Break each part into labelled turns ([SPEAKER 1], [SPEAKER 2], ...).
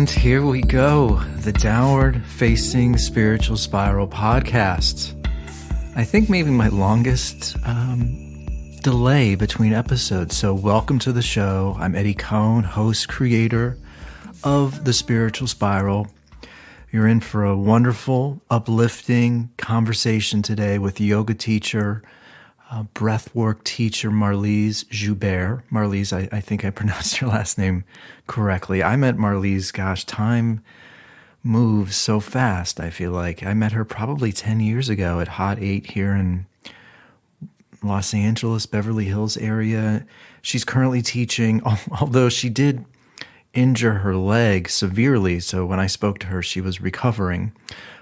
[SPEAKER 1] And here we go, the Downward Facing Spiritual Spiral podcast. I think maybe my longest delay between episodes. So welcome to the show. I'm Eddie Cohn, host, creator of The Spiritual Spiral. You're in for a wonderful, uplifting conversation today with yoga teacher, breathwork teacher Marlize Joubert. Marlize, I think I pronounced your last name correctly. I met Marlize, time moves so fast, I feel like. I met her probably 10 years ago at Hot 8 here in Los Angeles, Beverly Hills area. She's currently teaching, although she did injure her leg severely, so when I spoke to her, she was recovering.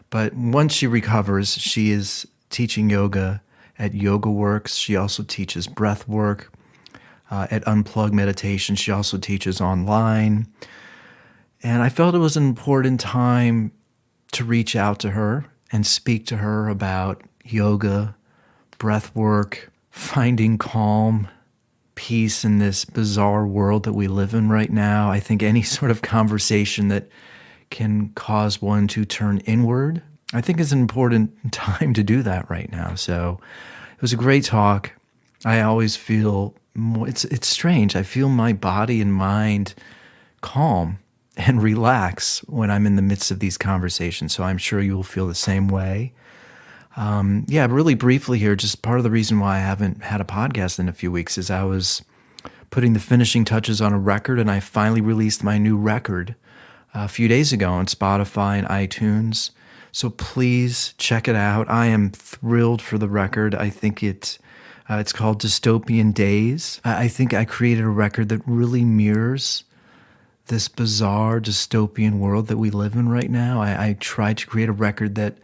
[SPEAKER 1] But once she recovers, she is teaching yoga at Yoga Works. She also teaches breath work at Unplugged Meditation. She also teaches online. And I felt it was an important time to reach out to her and speak to her about yoga, breath work, finding calm, peace in this bizarre world that we live in right now. I think any sort of conversation that can cause one to turn inward, I think is an important time to do that right now. So it was a great talk. I always feel more, it's strange. I feel my body and mind calm and relax when I'm in the midst of these conversations. So I'm sure you will feel the same way. Really briefly here, just part of the reason why I haven't had a podcast in a few weeks is I was putting the finishing touches on a record, and I finally released my new record a few days ago on Spotify and iTunes. So please check it out. I am thrilled for the record. I think it's called Dystopian Days. I think I created a record that really mirrors this bizarre dystopian world that we live in right now. I tried to create a record that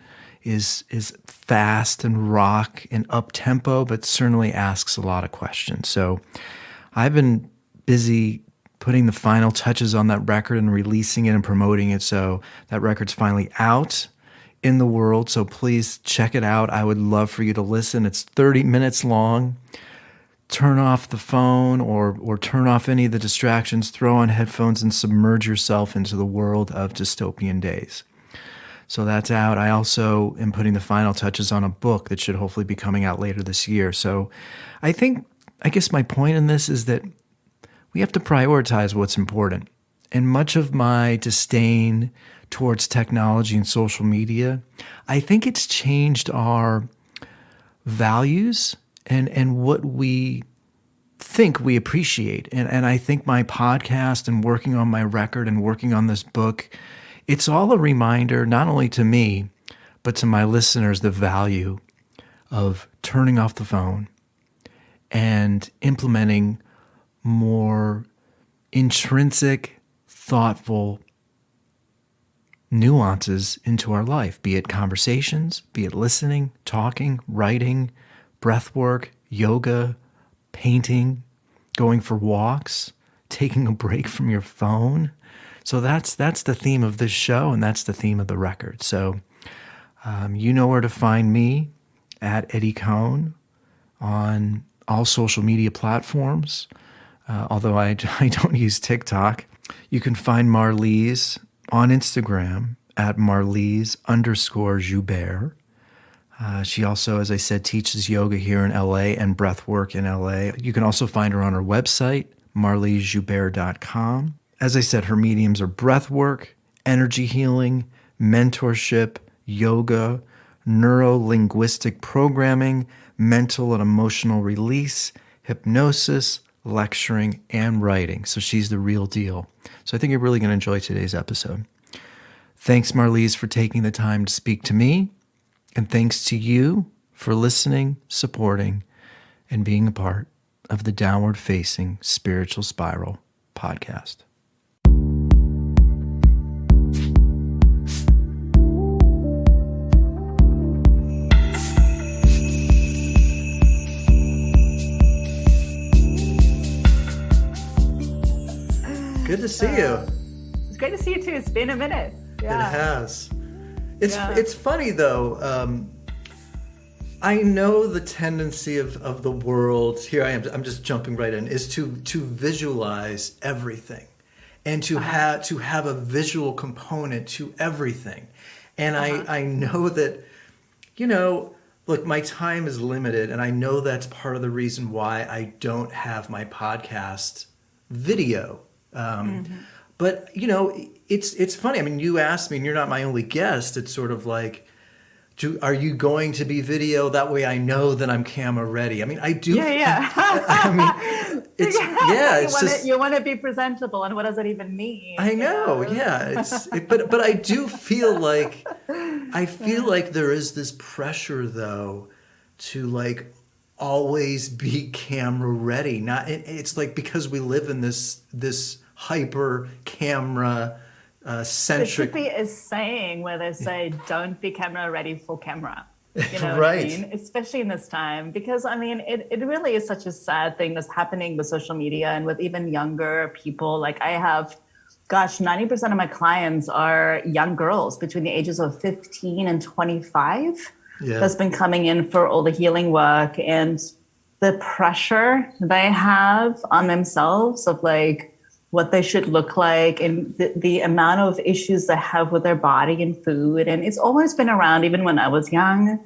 [SPEAKER 1] is fast and rock and up-tempo, but certainly asks a lot of questions. So I've been busy putting the final touches on that record and releasing it and promoting it. So that record's finally out in the world. So please check it out. I would love for you to listen. It's 30 minutes long. Turn off the phone or turn off any of the distractions, throw on headphones and submerge yourself into the world of Dystopian Days. So that's out. I also am putting the final touches on a book that should hopefully be coming out later this year. So I guess my point in this is that we have to prioritize what's important. And much of my disdain towards technology and social media, I think it's changed our values and what we think we appreciate. And I think my podcast and working on my record and working on this book, it's all a reminder, not only to me, but to my listeners, the value of turning off the phone and implementing more intrinsic, thoughtful nuances into our life, be it conversations, be it listening, talking, writing, breath work, yoga, painting, going for walks, taking a break from your phone. So that's the theme of this show, and that's the theme of the record. So you know where to find me, at Eddie Cohn, on all social media platforms. Although I don't use TikTok. You can find Marlize on Instagram at Marlize_Joubert. She also, as I said, teaches yoga here in LA and breathwork in LA. You can also find her on her website, marlizejoubert.com. As I said, her mediums are breathwork, energy healing, mentorship, yoga, neuro-linguistic programming, mental and emotional release, hypnosis, lecturing, and writing. So she's the real deal. So I think you're really going to enjoy today's episode. Thanks, Marlize, for taking the time to speak to me. And thanks to you for listening, supporting, and being a part of the Downward Facing Spiritual Spiral podcast. Good to see you.
[SPEAKER 2] It's great to see you too. It's been a minute. Yeah.
[SPEAKER 1] It has. It's funny though. I know the tendency of the world, here I am, I'm just jumping right in, is to visualize everything. and to have a visual component to everything. And I know that, look, my time is limited, and I know that's part of the reason why I don't have my podcast video. But, it's funny. I mean, you asked me, and you're not my only guest. It's sort of like, are you going to be video? That way I know that I'm camera ready. I mean, I do.
[SPEAKER 2] Yeah.
[SPEAKER 1] I mean,
[SPEAKER 2] you want to be presentable, and what does that even mean?
[SPEAKER 1] I know. Yeah. But I do feel like, there is this pressure though to like always be camera ready. It's like, because we live in this hyper camera centric.
[SPEAKER 2] There should be a saying where they say, "Don't be camera ready for camera." You know
[SPEAKER 1] right.
[SPEAKER 2] what I mean? Especially in this time, because I mean, it really is such a sad thing that's happening with social media and with even younger people. Like I have, 90% of my clients are young girls between the ages of 15 and 25 that's been coming in for all the healing work, and the pressure they have on themselves of like what they should look like, and the amount of issues they have with their body and food. And it's always been around even when I was young.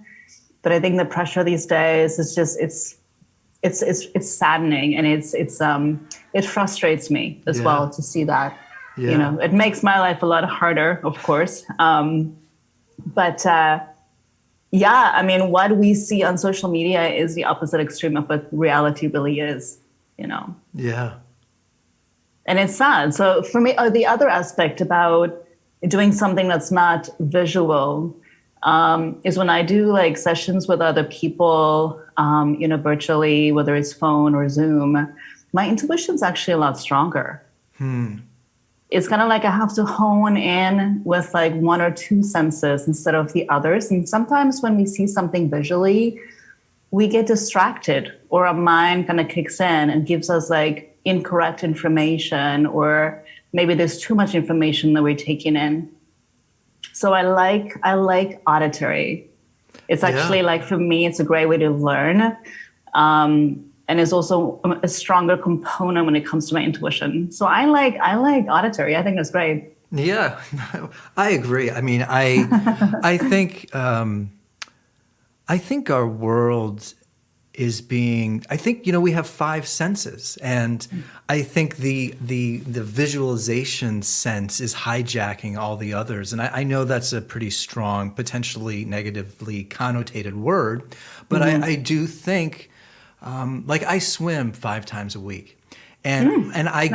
[SPEAKER 2] But I think the pressure these days is just, it's saddening, and it frustrates me as well to see that.
[SPEAKER 1] Yeah.
[SPEAKER 2] It makes my life a lot harder, of course. But I mean, what we see on social media is the opposite extreme of what reality really is,
[SPEAKER 1] Yeah.
[SPEAKER 2] And it's sad. So for me, the other aspect about doing something that's not visual is when I do like sessions with other people, virtually, whether it's phone or Zoom, my intuition's actually a lot stronger. It's kind of like I have to hone in with like one or two senses instead of the others. And sometimes when we see something visually, we get distracted, or our mind kind of kicks in and gives us like incorrect information, or maybe there's too much information that we're taking in. So I like auditory. It's actually like, for me, it's a great way to learn. And it's also a stronger component when it comes to my intuition. So I like auditory. I think that's great.
[SPEAKER 1] Yeah, I agree. I mean, I think our world is being, we have 5 senses, and I think the visualization sense is hijacking all the others. And I know that's a pretty strong, potentially negatively connotated word, but I do think, like I swim 5 times a week, and I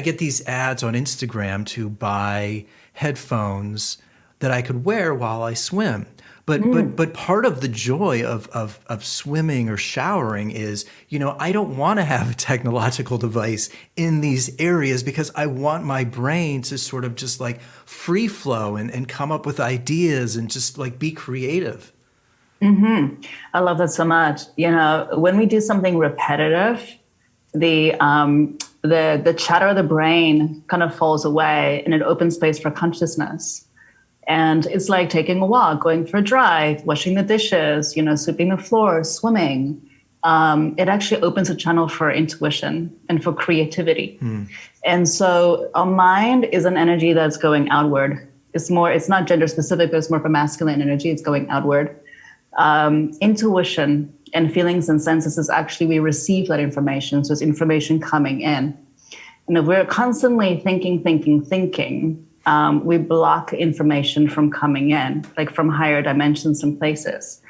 [SPEAKER 1] get these ads on Instagram to buy headphones that I could wear while I swim. But part of the joy of swimming or showering is, I don't want to have a technological device in these areas, because I want my brain to sort of just like free flow and come up with ideas and just like be creative.
[SPEAKER 2] I love that so much. When we do something repetitive, the chatter of the brain kind of falls away, and it opens space for consciousness. And it's like taking a walk, going for a drive, washing the dishes, sweeping the floor, swimming. It actually opens a channel for intuition and for creativity. And so our mind is an energy that's going outward. It's not gender specific, but it's more of a masculine energy. It's going outward. Intuition and feelings and senses is actually, we receive that information. So it's information coming in. And if we're constantly thinking, we block information from coming in, like from higher dimensions and places.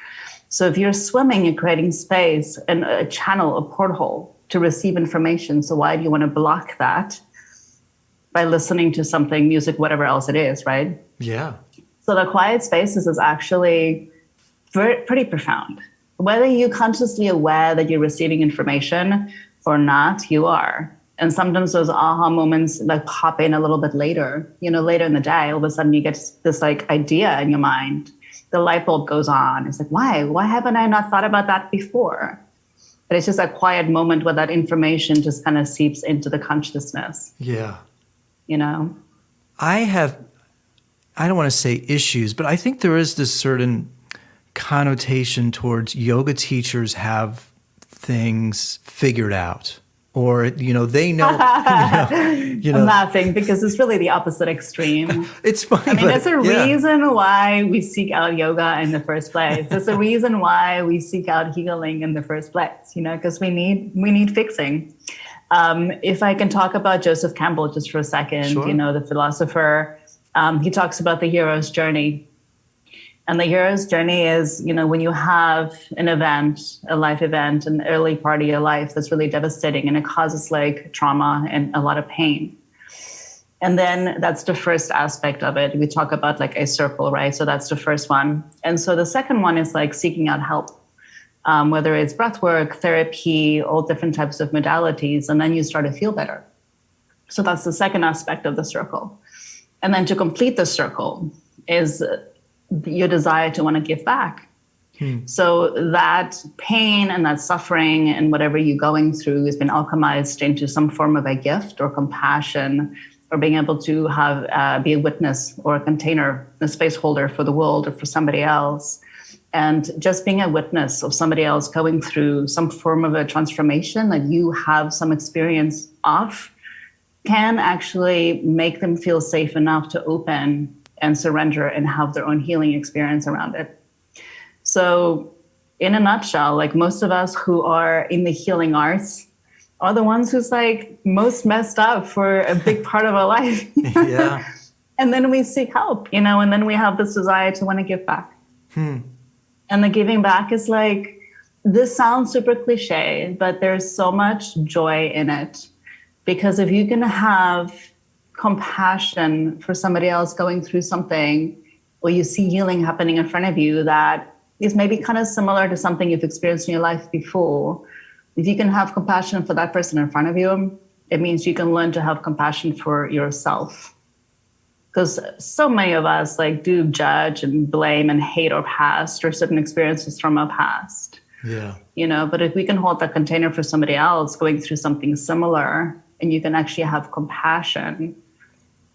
[SPEAKER 2] So if you're swimming, you're creating space and a channel, a porthole to receive information. So why do you want to block that by listening to something, music, whatever else it is, right?
[SPEAKER 1] Yeah.
[SPEAKER 2] So the quiet spaces is actually pretty profound. Whether you're consciously aware that you're receiving information or not, you are. And sometimes those aha moments like pop in a little bit later, later in the day. All of a sudden you get this like idea in your mind. The light bulb goes on. It's like, why haven't I not thought about that before? But it's just a quiet moment where that information just kind of seeps into the consciousness.
[SPEAKER 1] Yeah.
[SPEAKER 2] I
[SPEAKER 1] don't want to say issues, but I think there is this certain connotation towards yoga teachers have things figured out. or, they know,
[SPEAKER 2] I'm laughing because it's really the opposite extreme.
[SPEAKER 1] It's funny.
[SPEAKER 2] I mean, there's a reason why we seek out yoga in the first place. There's a reason why we seek out healing in the first place, because we need fixing. If I can talk about Joseph Campbell just for a second,
[SPEAKER 1] Sure.
[SPEAKER 2] The philosopher, he talks about the hero's journey. And the hero's journey is, when you have an event, a life event, an early part of your life that's really devastating and it causes like trauma and a lot of pain. And then that's the first aspect of it. We talk about like a circle, right? So that's the first one. And so the second one is like seeking out help, whether it's breathwork, therapy, all different types of modalities. And then you start to feel better. So that's the second aspect of the circle. And then to complete the circle is your desire to want to give back. So that pain and that suffering and whatever you're going through has been alchemized into some form of a gift or compassion, or being able to have be a witness or a container, a space holder for the world or for somebody else. And just being a witness of somebody else going through some form of a transformation that you have some experience of can actually make them feel safe enough to open and surrender and have their own healing experience around it. So in a nutshell, like most of us who are in the healing arts are the ones who's like most messed up for a big part of our life.
[SPEAKER 1] Yeah.
[SPEAKER 2] And then we seek help, and then we have this desire to want to give back. And the giving back is like, this sounds super cliche, but there's so much joy in it. Because if you can have compassion for somebody else going through something, or you see healing happening in front of you that is maybe kind of similar to something you've experienced in your life before, if you can have compassion for that person in front of you, it means you can learn to have compassion for yourself. Because so many of us like do judge and blame and hate our past or certain experiences from our past.
[SPEAKER 1] Yeah.
[SPEAKER 2] But if we can hold that container for somebody else going through something similar, and you can actually have compassion,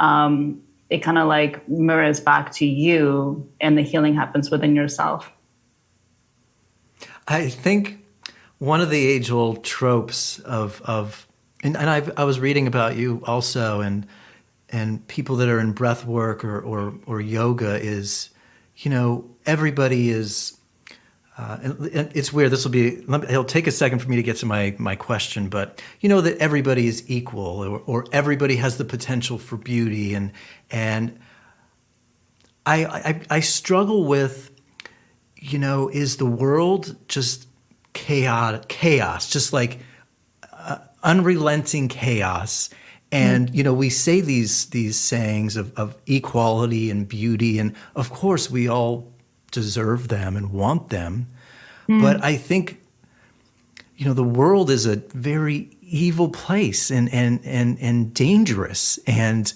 [SPEAKER 2] it kind of like mirrors back to you, and the healing happens within yourself.
[SPEAKER 1] I think one of the age-old tropes of I was reading about you also, and people that are in breath work or yoga is, everybody is. And it's weird. It'll take a second for me to get to my question, but that everybody is equal, or everybody has the potential for beauty, and I struggle with, is the world just chaos, just like unrelenting chaos, and we say these sayings of equality and beauty, and of course we all deserve them and want them. But I think, the world is a very evil place and dangerous. And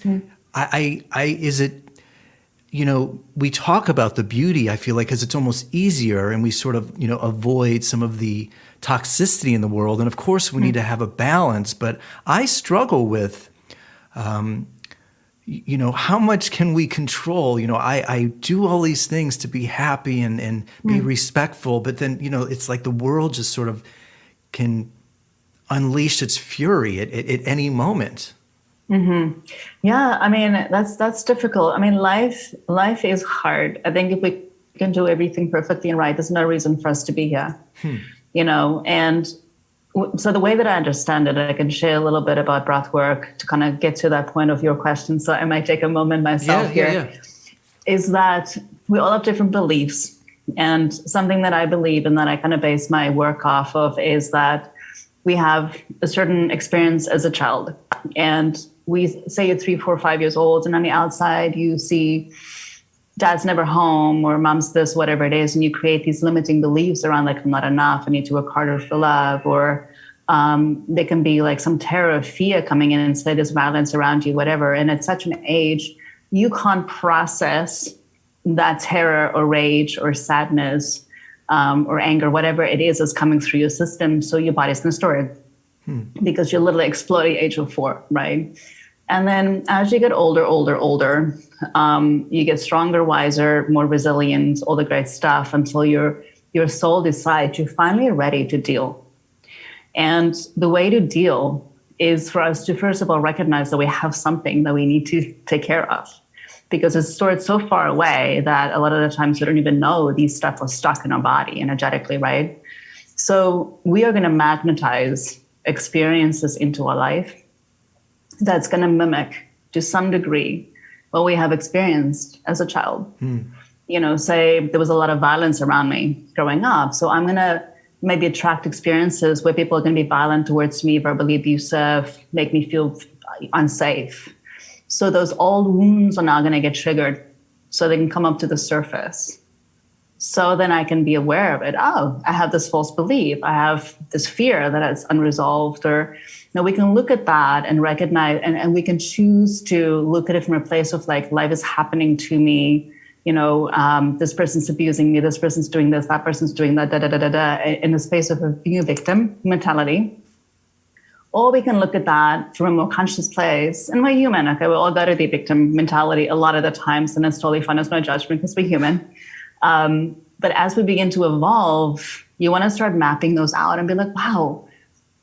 [SPEAKER 1] is it, we talk about the beauty, I feel like, because it's almost easier, and we sort of, avoid some of the toxicity in the world. And of course we need to have a balance, but I struggle with, how much can we control? I do all these things to be happy and be respectful, but then, it's like the world just sort of can unleash its fury at any moment.
[SPEAKER 2] Mm-hmm. Yeah, I mean, that's difficult. I mean, life is hard. I think if we can do everything perfectly and right, there's no reason for us to be here, and so the way that I understand it, I can share a little bit about breath work to kind of get to that point of your question. So I might take a moment myself here. Is that we all have different beliefs. And something that I believe and that I kind of base my work off of is that we have a certain experience as a child. And we say you're 3, 4, 5 years old, and on the outside you see dad's never home or mom's this, whatever it is. And you create these limiting beliefs around like, I'm not enough, I need to work harder for love. Or there can be like some terror of fear coming in and say there's violence around you, whatever. And at such an age, you can't process that terror or rage or sadness or anger, whatever it is that's coming through your system. So your body's going to store it because you're literally exploding at the age of 4, right? And then as you get older, you get stronger, wiser, more resilient, all the great stuff until your soul decides you're finally ready to deal. And the way to deal is for us to, first of all, recognize that we have something that we need to take care of, because it's stored so far away that a lot of the times we don't even know these stuff are stuck in our body energetically, right? So we are going to magnetize experiences into our life that's going to mimic to some degree what we have experienced as a child. You know, say there was a lot of violence around me growing up. So I'm going to maybe attract experiences where people are going to be violent towards me, verbally abusive, make me feel unsafe. So those old wounds are now going to get triggered so they can come up to the surface. So then I can be aware of it. Oh, I have this false belief. I have this fear that it's unresolved. Or no, we can look at that and recognize, and we can choose to look at it from a place of like, life is happening to me. You know, this person's abusing me. This person's doing this. That person's doing that. In the space of being a victim mentality. Or we can look at that from a more conscious place. And we're human. Okay, we all go to the victim mentality a lot of the times, and it's totally fine. There's no judgment because we're human. But as we begin to evolve, you want to start mapping those out and be like, wow,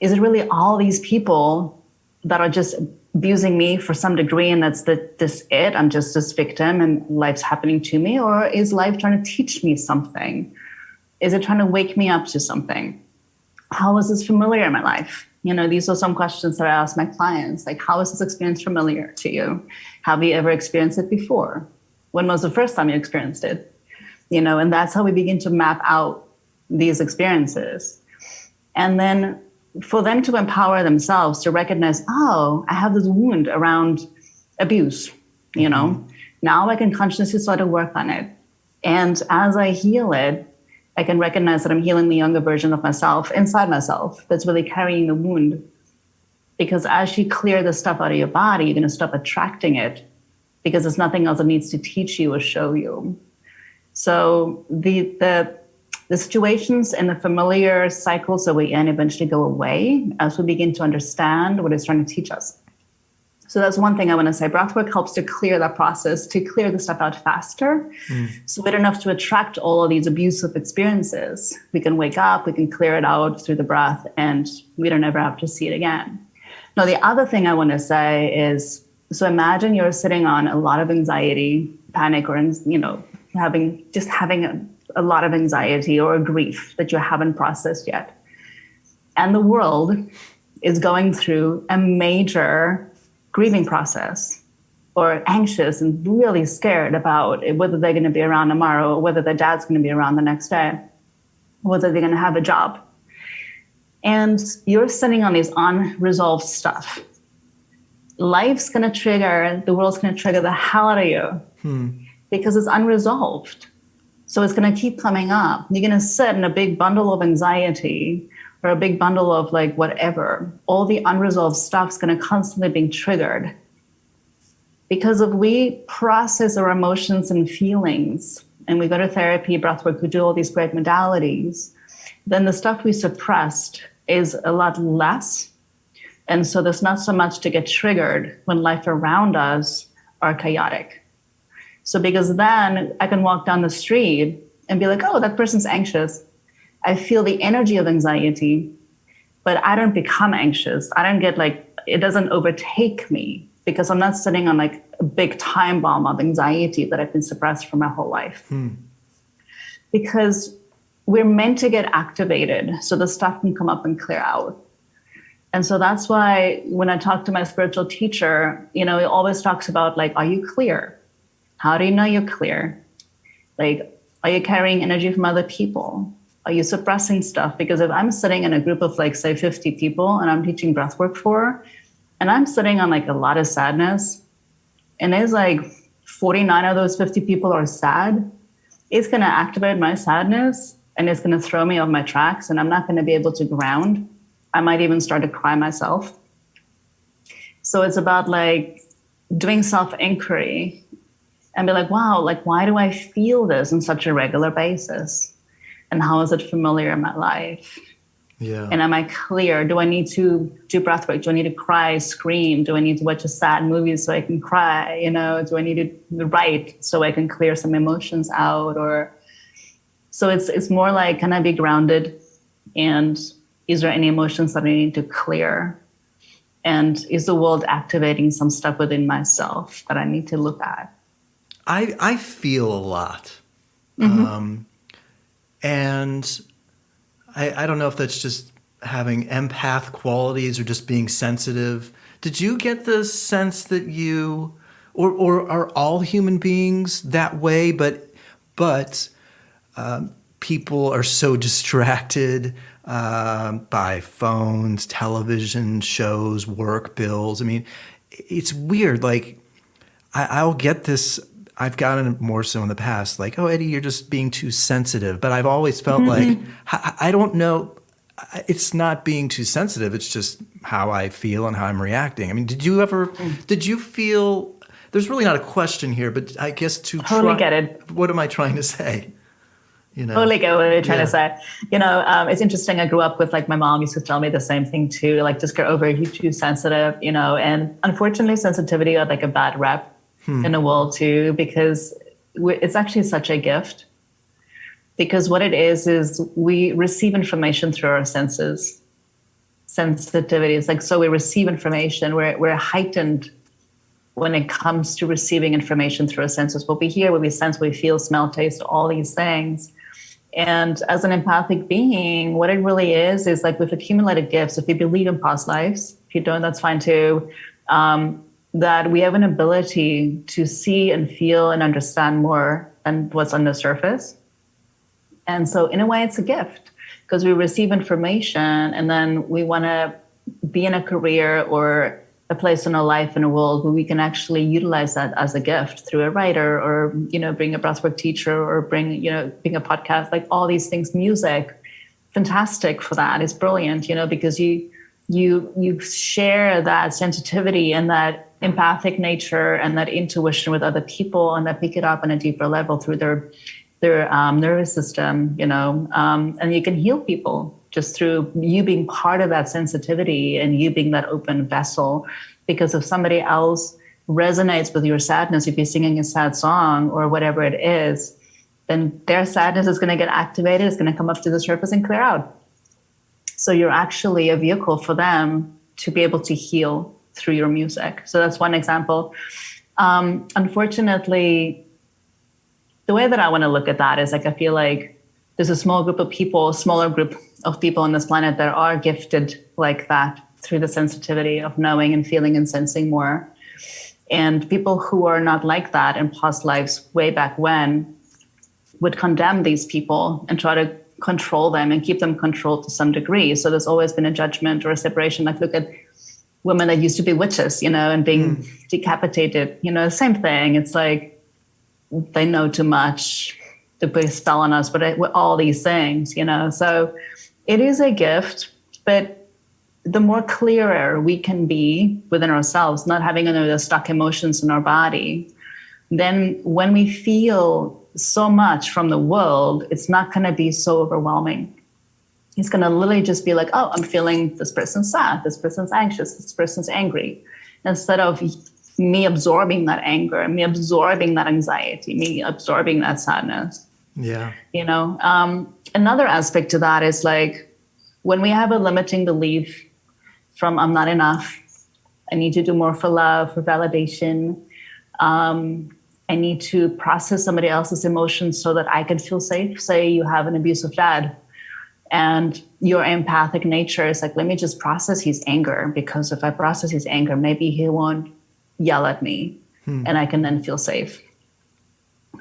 [SPEAKER 2] is it really all these people that are just abusing me for some degree, and that's this it? I'm just this victim and life's happening to me? Or is life trying to teach me something? Is it trying to wake me up to something? How is this familiar in my life? You know, these are some questions that I ask my clients, like, how is this experience familiar to you? Have you ever experienced it before? When was the first time you experienced it? You know, and that's how we begin to map out these experiences. And then for them to empower themselves to recognize, oh, I have this wound around abuse, you know, now I can consciously start to work on it. And as I heal it, I can recognize that I'm healing the younger version of myself inside myself that's really carrying the wound. Because as you clear the stuff out of your body, you're going to stop attracting it, because there's nothing else that needs to teach you or show you. So the situations and the familiar cycles that we're in eventually go away as we begin to understand what it's trying to teach us. So that's one thing I want to say. Breathwork helps to clear that process, to clear the stuff out faster. So we don't have to attract all of these abusive experiences. We can wake up, we can clear it out through the breath, and we don't ever have to see it again. Now, the other thing I want to say is, so imagine you're sitting on a lot of anxiety, panic, or, you know, having a lot of anxiety or a grief that you haven't processed yet. And the world is going through a major grieving process, or anxious and really scared about whether they're going to be around tomorrow, or whether their dad's going to be around the next day, whether they're going to have a job. And you're sitting on these unresolved stuff. Life's going to trigger, the world's going to trigger the hell out of you because it's unresolved. So it's going to keep coming up. You're going to sit in a big bundle of anxiety, or a big bundle of like whatever. All the unresolved stuff's going to constantly be triggered. Because if we process our emotions and feelings, and we go to therapy, breathwork, we do all these great modalities, then the stuff we suppressed is a lot less. And so there's not so much to get triggered when life around us are chaotic. So because then I can walk down the street and be like, oh, that person's anxious. I feel the energy of anxiety, but I don't become anxious. I don't get like, it doesn't overtake me, because I'm not sitting on like a big time bomb of anxiety that I've been suppressed for my whole life. Because we're meant to get activated so the stuff can come up and clear out. And so that's why when I talk to my spiritual teacher, you know, he always talks about like, are you clear? How do you know you're clear? Like, are you carrying energy from other people? Are you suppressing stuff? Because if I'm sitting in a group of like, say, 50 people and I'm teaching breathwork for, and I'm sitting on like a lot of sadness, and there's like 49 of those 50 people are sad, it's going to activate my sadness and it's going to throw me off my tracks, and I'm not going to be able to ground. I might even start to cry myself. So it's about like doing self-inquiry and be like, wow, like, why do I feel this on such a regular basis? And how is it familiar in my life?
[SPEAKER 1] Yeah.
[SPEAKER 2] And am I clear? Do I need to do breathwork? Do I need to cry, scream? Do I need to watch a sad movie so I can cry? You know, do I need to write so I can clear some emotions out? Or so it's more like, can I be grounded and, is there any emotions that I need to clear? And is the world activating some stuff within myself that I need to look at?
[SPEAKER 1] I feel a lot. And I don't know if that's just having empath qualities or just being sensitive. Did you get the sense that you, or are all human beings that way? But people are so distracted by phones, television shows, work bills. I mean, it's weird. Like I'll get this. I've gotten it more so in the past, like, oh, Eddie, you're just being too sensitive. But I've always felt like, I don't know, it's not being too sensitive. It's just how I feel and how I'm reacting. I mean, did you feel, there's really not a question here, but I guess
[SPEAKER 2] Totally get it.
[SPEAKER 1] What am I trying to say?
[SPEAKER 2] Totally get what you're trying to say. It's interesting. I grew up with, like, my mom used to tell me the same thing too, like, just get over it, you're too sensitive, and unfortunately sensitivity got like a bad rep in the world too, because it's actually such a gift. Because what it is we receive information through our senses. Sensitivity is like, so we receive information, we're heightened when it comes to receiving information through our senses. What we hear, what we sense, what we feel, smell, taste, all these things. And as an empathic being, what it really is like, we've accumulated gifts. If you believe in past lives, if you don't, that's fine too. That we have an ability to see and feel and understand more than what's on the surface. And so in a way, it's a gift, because we receive information and then we want to be in a career or a place in our life in a world where we can actually utilize that as a gift through a writer, or, bring a breathwork teacher, or bring a podcast, like all these things, music, fantastic for that. It's brilliant, because you share that sensitivity and that empathic nature and that intuition with other people, and that pick it up on a deeper level through their nervous system, and you can heal people just through you being part of that sensitivity and you being that open vessel. Because if somebody else resonates with your sadness, if you're singing a sad song or whatever it is, then their sadness is going to get activated, it's going to come up to the surface and clear out. So you're actually a vehicle for them to be able to heal through your music. So that's one example. Unfortunately, the way that I want to look at that is, like, I feel like there's a smaller group of people on this planet that are gifted like that through the sensitivity of knowing and feeling and sensing more. And people who are not like that in past lives way back when would condemn these people and try to control them and keep them controlled to some degree. So there's always been a judgment or a separation. Like, look at women that used to be witches, and being decapitated, same thing. It's like, they know too much, they put a spell on us, but all these things, so it is a gift. But the more clearer we can be within ourselves, not having any of the stuck emotions in our body, then when we feel so much from the world, it's not going to be so overwhelming. It's going to literally just be like, oh, I'm feeling this person's sad, this person's anxious, this person's angry, instead of me absorbing that anger, me absorbing that anxiety, me absorbing that sadness.
[SPEAKER 1] Yeah.
[SPEAKER 2] Another aspect to that is, like, when we have a limiting belief from I'm not enough, I need to do more for love, for validation, I need to process somebody else's emotions so that I can feel safe. Say you have an abusive dad and your empathic nature is like, let me just process his anger, because if I process his anger, maybe he won't yell at me and I can then feel safe.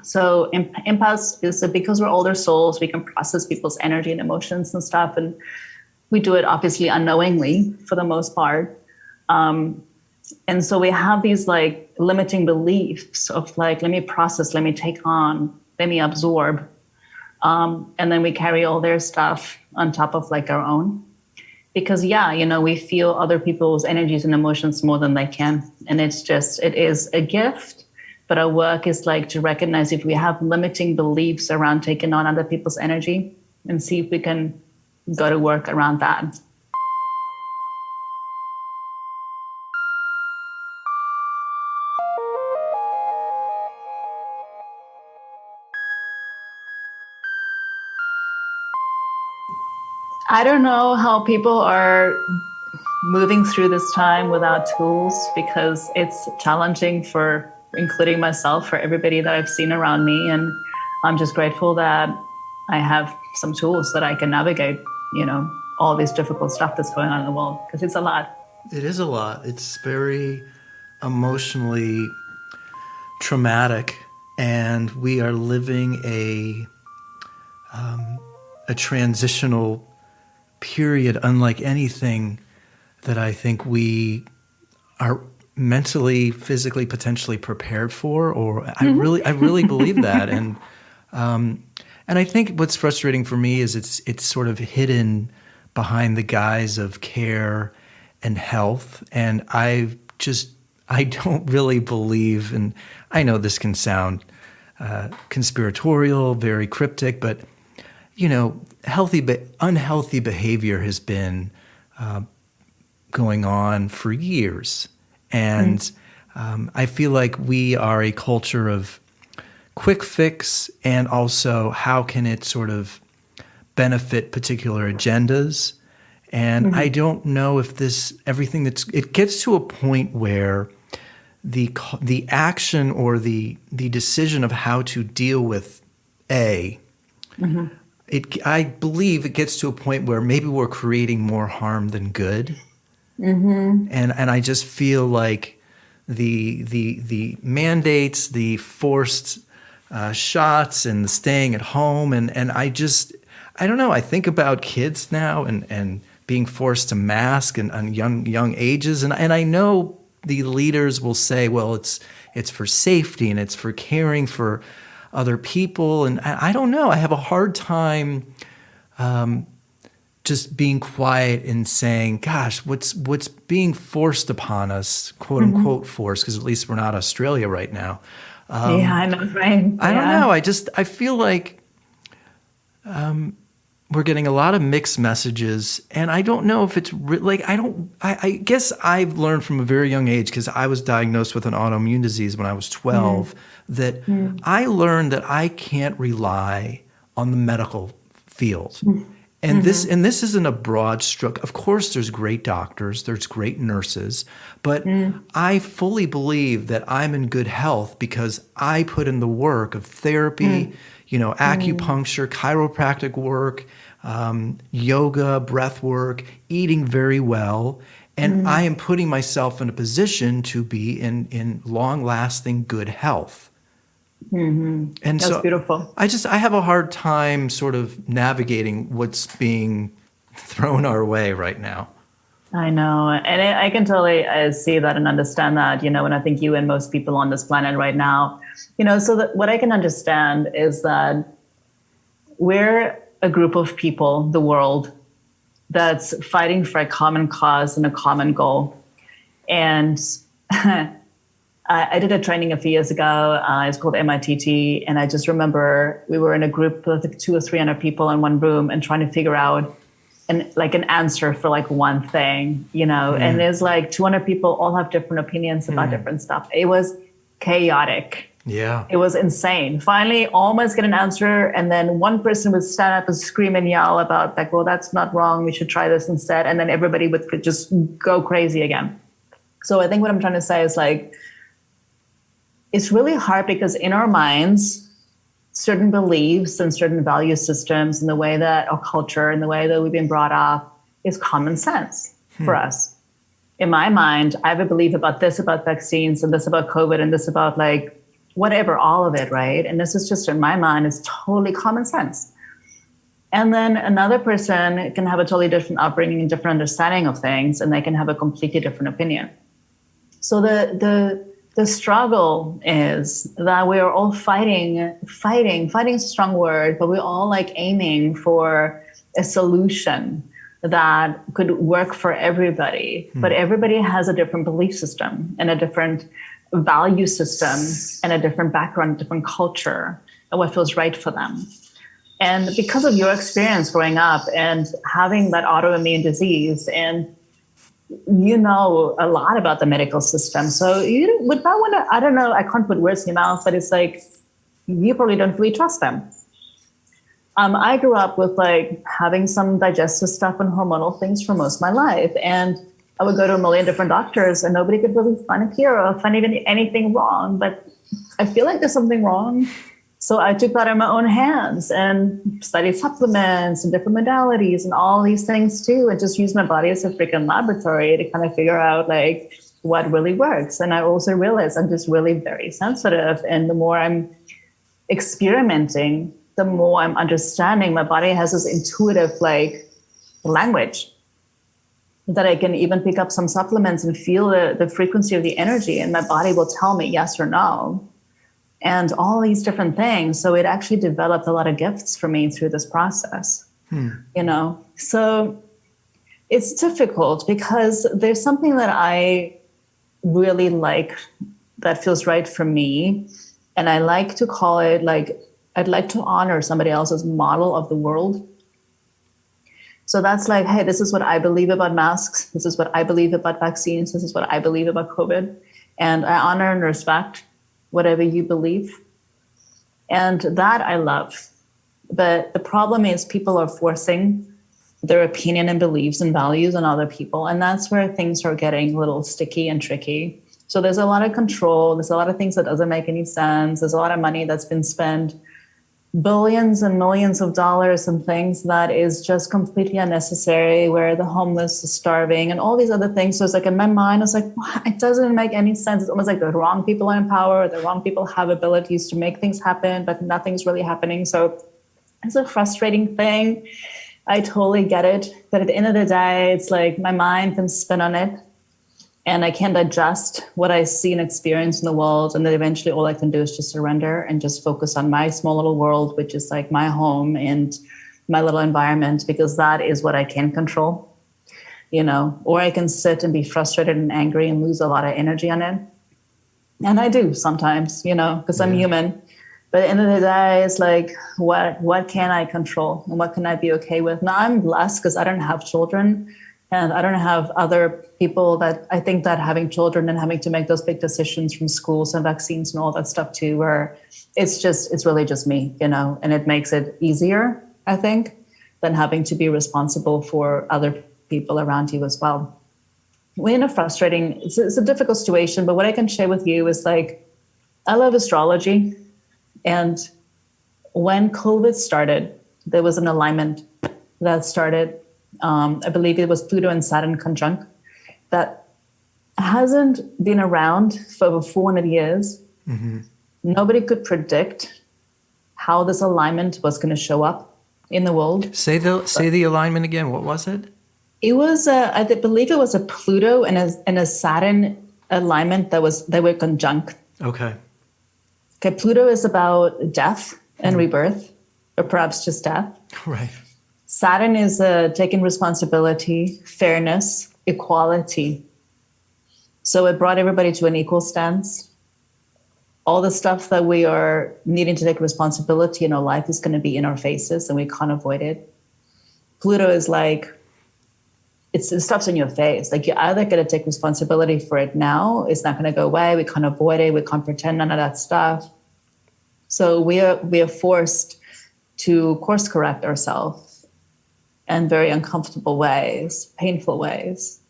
[SPEAKER 2] So empaths is because we're older souls, we can process people's energy and emotions and stuff. And we do it obviously unknowingly for the most part. And so we have these, like, limiting beliefs of, like, let me process, let me take on, let me absorb. And then we carry all their stuff on top of, like, our own. Because, we feel other people's energies and emotions more than they can. And it is a gift. But our work is, like, to recognize if we have limiting beliefs around taking on other people's energy, and see if we can go to work around that. I don't know how people are moving through this time without tools, because it's challenging for, including myself, for everybody that I've seen around me. And I'm just grateful that I have some tools that I can navigate, all this difficult stuff that's going on in the world, because it's a lot.
[SPEAKER 1] It is a lot. It's very emotionally traumatic, and we are living a transitional period unlike anything that I think we are mentally, physically, potentially prepared for. Or I really believe that. And I think what's frustrating for me is it's sort of hidden behind the guise of care and health. And I don't really believe, and I know this can sound conspiratorial, very cryptic, but unhealthy behavior has been going on for years. And I feel like we are a culture of quick fix, and also how can it sort of benefit particular agendas. And I don't know if it gets to a point where the action or the decision of how to deal with I believe it gets to a point where maybe we're creating more harm than good. And I just feel like the mandates, the forced shots, and the staying at home, and I don't know. I think about kids now and being forced to mask and young ages, and I know the leaders will say, well, it's for safety and it's for caring for other people, and I don't know. I have a hard time just being quiet and saying, gosh, what's being forced upon us, quote unquote forced, because at least we're not Australia right now.
[SPEAKER 2] Yeah, I know, right?
[SPEAKER 1] I don't know. I feel like we're getting a lot of mixed messages, and I don't know if it's I guess I've learned from a very young age, because I was diagnosed with an autoimmune disease when I was 12, that I learned that I can't rely on the medical field. And this isn't a broad stroke. Of course, there's great doctors, there's great nurses, but I fully believe that I'm in good health because I put in the work of therapy, acupuncture, chiropractic work, yoga, breath work, eating very well. And I am putting myself in a position to be in long-lasting good health. And
[SPEAKER 2] That's
[SPEAKER 1] so
[SPEAKER 2] beautiful.
[SPEAKER 1] I have a hard time sort of navigating what's being thrown our way right now.
[SPEAKER 2] I know. And I can totally see that and understand that, and I think you and most people on this planet right now, so that what I can understand is that we're a group of people, the world, that's fighting for a common cause and a common goal. And I did a training a few years ago. It's called MITT. And I just remember we were in a group of 200 or 300 people in one room and trying to figure out an answer for one thing, and there's 200 people all have different opinions about different stuff. It was chaotic.
[SPEAKER 1] Yeah.
[SPEAKER 2] It was insane. Finally, almost get an answer. And then one person would stand up and scream and yell about well, that's not wrong. We should try this instead. And then everybody would just go crazy again. So I think what I'm trying to say is it's really hard because in our minds, certain beliefs and certain value systems and the way that our culture and the way that we've been brought up is common sense for us. In my mind, I have a belief about this, about vaccines, and this about COVID, and this about whatever, all of it, right? And this is just in my mind, it's totally common sense. And then another person can have a totally different upbringing and different understanding of things, and they can have a completely different opinion. So the struggle is that we are all fighting is a strong word, but we're all aiming for a solution that could work for everybody. But everybody has a different belief system and a different value system and a different background, different culture, and what feels right for them. And because of your experience growing up and having that autoimmune disease, and a lot about the medical system. So you would not want to, I don't know, I can't put words in your mouth, but it's you probably don't fully trust them. I grew up with like having some digestive stuff and hormonal things for most of my life. And I would go to a million different doctors and nobody could really find a cure or find even anything wrong. But I feel like there's something wrong. So I took that in my own hands and studied supplements and different modalities and all these things too, and just used my body as a freaking laboratory to kind of figure out like what really works. And I also realized I'm just really very sensitive. And the more I'm experimenting, the more I'm understanding. My body has this intuitive like language that I can even pick up some supplements and feel the frequency of the energy, and my body will tell me yes or no, and all these different things. So it actually developed a lot of gifts for me through this process, you know? So it's difficult because there's something that I really like that feels right for me. And I like to call it like, I'd like to honor somebody else's model of the world. So that's like, hey, this is what I believe about masks. This is what I believe about vaccines. This is what I believe about COVID. And I honor and respect whatever you believe. And that I love. But the problem is people are forcing their opinion and beliefs and values on other people. And that's where things are getting a little sticky and tricky. So there's a lot of control. There's a lot of things that doesn't make any sense. There's a lot of money that's been spent, billions and millions of dollars and things that is just completely unnecessary, where the homeless is starving and all these other things. So it's like in my mind, I was like, what? It doesn't make any sense. It's almost like the wrong people are in power. The wrong people have abilities to make things happen, but nothing's really happening. So it's a frustrating thing. I totally get it. But at the end of the day, it's like my mind can spin on it and I can't digest what I see and experience in the world. And then eventually all I can do is just surrender and just focus on my small little world, which is like my home and my little environment, because that is what I can control, you know, or I can sit and be frustrated and angry and lose a lot of energy on it. And I do sometimes, you know, because I'm human. But at the end of the day, it's like, what can I control and what can I be okay with? Now I'm blessed because I don't have children. And I don't have other people that I think that having children and having to make those big decisions from schools and vaccines and all that stuff too, where it's really just me, you know, and it makes it easier, I think, than having to be responsible for other people around you as well. We're in a frustrating, it's a difficult situation, but what I can share with you is like, I love astrology. And when COVID started, there was an alignment that started. I believe it was Pluto and Saturn conjunct that hasn't been around for over 400 years. Mm-hmm. Nobody could predict how this alignment was going to show up in the world.
[SPEAKER 1] Say the alignment again. What was it?
[SPEAKER 2] It was I believe it was a Pluto and a Saturn alignment they were conjunct.
[SPEAKER 1] Okay.
[SPEAKER 2] Pluto is about death and rebirth, or perhaps just death.
[SPEAKER 1] Right.
[SPEAKER 2] Saturn is taking responsibility, fairness, equality. So it brought everybody to an equal stance. All the stuff that we are needing to take responsibility in our life is going to be in our faces and we can't avoid it. Pluto is like, it stuff's in your face. Like you're either going to take responsibility for it now. It's not going to go away. We can't avoid it. We can't pretend none of that stuff. So we are forced to course correct ourselves in very uncomfortable ways, painful ways.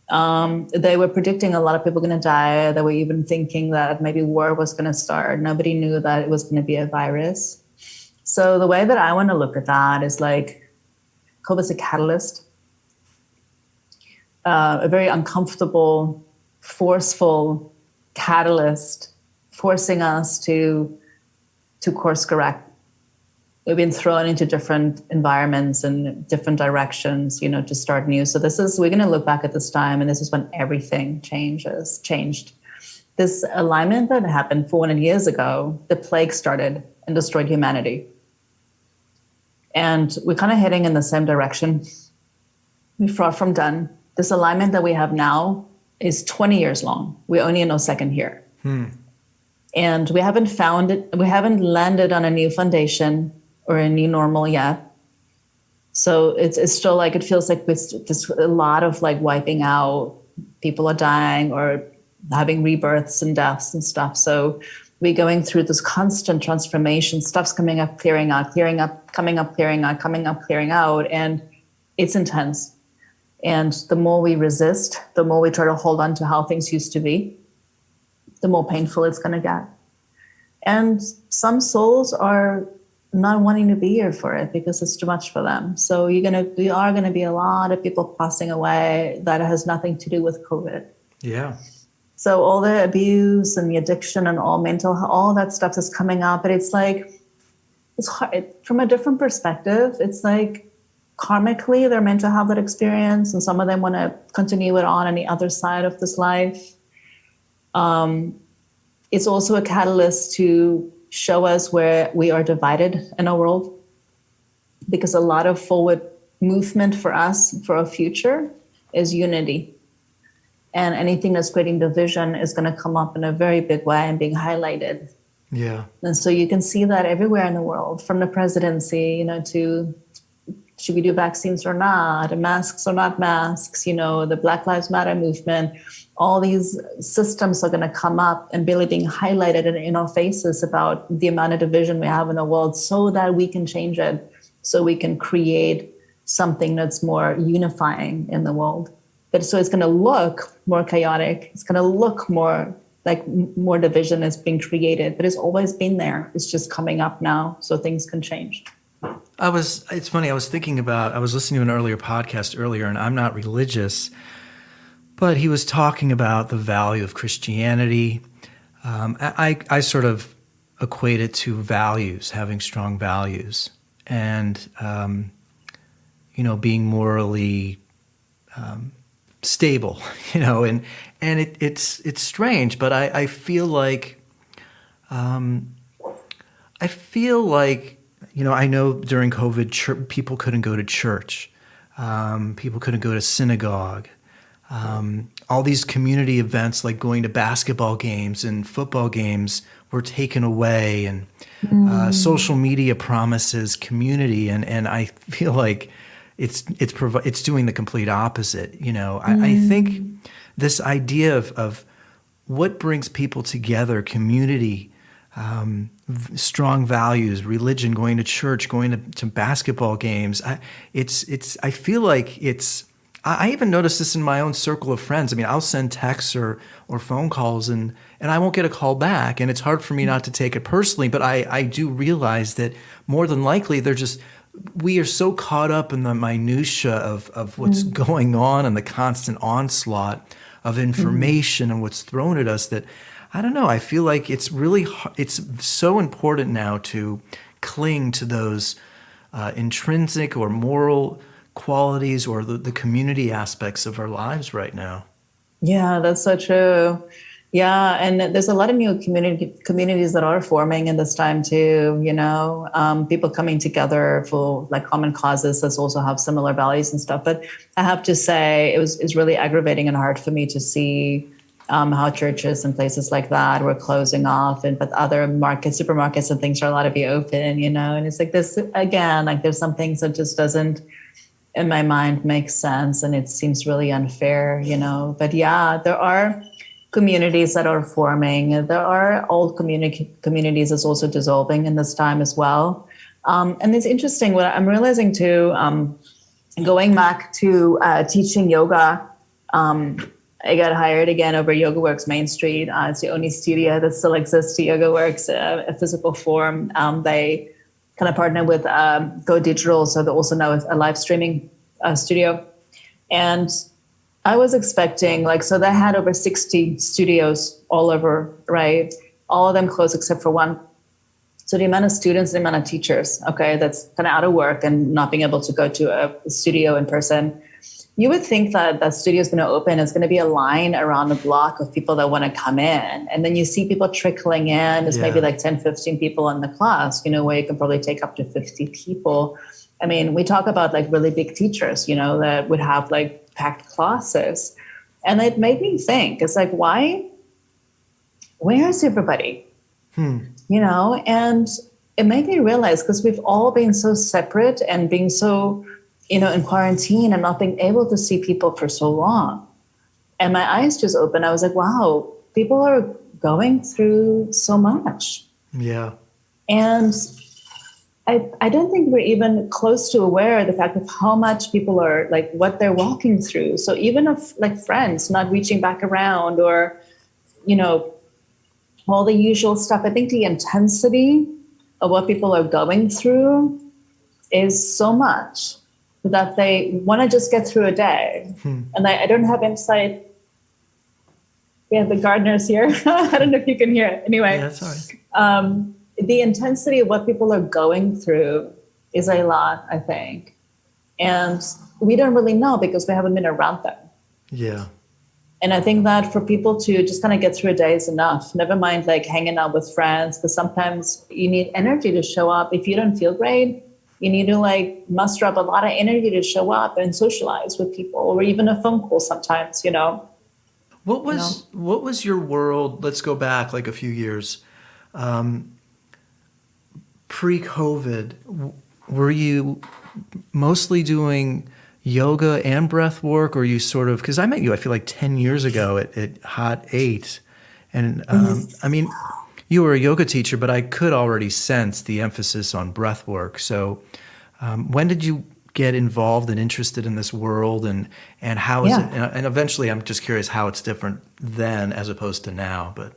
[SPEAKER 2] They were predicting a lot of people going to die. They were even thinking that maybe war was going to start. Nobody knew that it was going to be a virus. So the way that I want to look at that is like, COVID is a catalyst, a very uncomfortable, forceful catalyst, forcing us to course correct. We've been thrown into different environments and different directions, you know, to start new. So we're going to look back at this time, and this is when everything changed. This alignment that happened 400 years ago, the plague started and destroyed humanity. And we're kind of heading in the same direction. We're far from done. This alignment that we have now is 20 years long. We're only in our second year. And we haven't landed on a new foundation or a new normal yet. So it's still like, it feels like there's a lot of like wiping out, people are dying or having rebirths and deaths and stuff. So we're going through this constant transformation. Stuff's coming up, clearing out, clearing up, coming up, clearing out, coming up, clearing out. And it's intense. And the more we resist, the more we try to hold on to how things used to be, the more painful it's going to get. And some souls are not wanting to be here for it because it's too much for them. So there are going to be a lot of people passing away that has nothing to do with COVID.
[SPEAKER 1] Yeah.
[SPEAKER 2] So all the abuse and the addiction and all that stuff is coming up. But it's like, it's hard from a different perspective. It's like karmically they're meant to have that experience, and some of them want to continue it on the other side of this life. It's also a catalyst to show us where we are divided in our world, because a lot of forward movement for us, for our future, is unity. And anything that's creating division is going to come up in a very big way and being highlighted.
[SPEAKER 1] Yeah.
[SPEAKER 2] And so you can see that everywhere in the world, from the presidency, to should we do vaccines or not, masks or not masks, the Black Lives Matter movement. All these systems are going to come up and really being highlighted in our faces about the amount of division we have in the world, so that we can change it, so we can create something that's more unifying in the world. But so it's going to look more chaotic. It's going to look more like more division is being created, but it's always been there. It's just coming up now, so things can change.
[SPEAKER 1] It's funny, I was listening to an earlier podcast earlier, and I'm not religious, but he was talking about the value of Christianity. I sort of equate it to values, having strong values, and being morally stable, and it's strange, but I feel like I know during COVID, people couldn't go to church, people couldn't go to synagogue. All these community events, like going to basketball games and football games, were taken away, and social media promises community, and I feel like it's doing the complete opposite. I think this idea of what brings people together, community, strong values, religion, going to church, going to basketball games. I feel like I even notice this in my own circle of friends. I mean, I'll send texts or phone calls and I won't get a call back. And it's hard for me not to take it personally, but I do realize that more than likely we are so caught up in the minutia of what's going on and the constant onslaught of information and what's thrown at us that, I don't know, I feel like it's so important now to cling to those intrinsic or moral qualities or the community aspects of our lives right now.
[SPEAKER 2] Yeah, that's so true. Yeah, and there's a lot of new communities that are forming in this time too, people coming together for like common causes that also have similar values and stuff. But I have to say it's really aggravating and hard for me to see how churches and places like that were closing off, but other supermarkets and things are allowed to be open, and it's like this, again, like there's some things that just doesn't, in my mind, make sense, and it seems really unfair, but yeah, there are communities that are forming. There are old communities that's also dissolving in this time as well. And it's interesting what I'm realizing too, going back to teaching yoga, I got hired again over YogaWorks Main Street. It's the only studio that still exists to YogaWorks, a physical form. They kind of partner with Go Digital, so they also know a live streaming studio. And I was expecting, so they had over 60 studios all over, right? All of them closed except for one. So the amount of students, the amount of teachers, okay, that's kind of out of work and not being able to go to a studio in person. You would think that studio is going to open. It's going to be a line around the block of people that want to come in. And then you see people trickling in. There's maybe like 10, 15 people in the class, where you can probably take up to 50 people. I mean, we talk about like really big teachers, that would have like packed classes. And it made me think, it's like, where is everybody? And it made me realize, because we've all been so separate and being so, in quarantine and not being able to see people for so long. And my eyes just opened. I was like, wow, people are going through so much.
[SPEAKER 1] Yeah.
[SPEAKER 2] And I don't think we're even close to aware of the fact of how much people are like what they're walking through. So even if like friends not reaching back around or, you know, all the usual stuff, I think the intensity of what people are going through is so much that they want to just get through a day. And I don't have insight. We have the gardeners here. I don't know if you can hear it. Anyway,
[SPEAKER 1] Yeah, that's all right.
[SPEAKER 2] The intensity of what people are going through is a lot, I think. And we don't really know because we haven't been around them.
[SPEAKER 1] Yeah.
[SPEAKER 2] And I think that for people to just kind of get through a day is enough. Never mind like hanging out with friends, because sometimes you need energy to show up. If you don't feel great, you need to like muster up a lot of energy to show up and socialize with people, or even a phone call sometimes, you know.
[SPEAKER 1] What was your world? Let's go back like a few years. Pre-COVID, were you mostly doing yoga and breath work, or you sort of, because I met you, I feel like 10 years ago at Hot 8. And I mean, you were a yoga teacher, but I could already sense the emphasis on breath work. So when did you get involved and interested in this world, and how is it? And eventually I'm just curious how it's different then as opposed to now, but.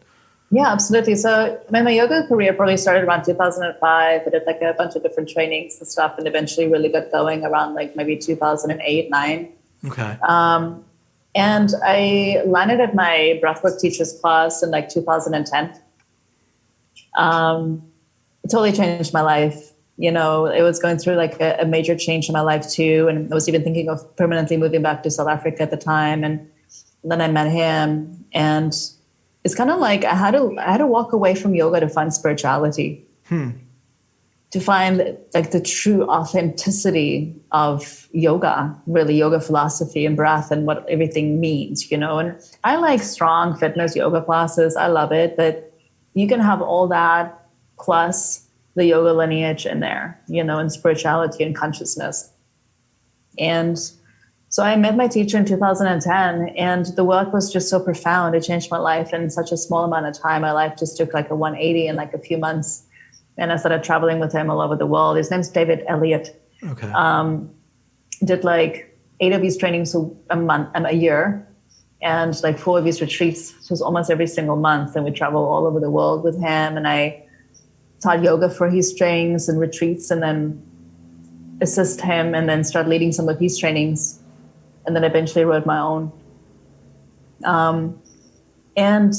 [SPEAKER 2] Yeah, absolutely. So my yoga career probably started around 2005. I did like a bunch of different trainings and stuff, and eventually really got going around like maybe 2008, 9.
[SPEAKER 1] Okay.
[SPEAKER 2] And I landed at my breathwork teacher's class in like 2010. It totally changed my life. You know, it was going through like a major change in my life too. And I was even thinking of permanently moving back to South Africa at the time. And then I met him, and it's kind of like I had to walk away from yoga to find spirituality, to find like the true authenticity of yoga, really yoga philosophy and breath and what everything means, you know. And I like strong fitness yoga classes. I love it, but you can have all that plus the yoga lineage in there, you know, and spirituality and consciousness. And so I met my teacher in 2010, and the work was just so profound. It changed my life in such a small amount of time. My life just took like a 180 in like a few months. And I started traveling with him all over the world. His name's David Elliott.
[SPEAKER 1] Okay.
[SPEAKER 2] Did like 8 of his trainings a year, and like 4 of his retreats. So it was almost every single month. And we travel all over the world with him. And I taught yoga for his trainings and retreats, and then assist him, and then start leading some of his trainings. And then eventually wrote my own. And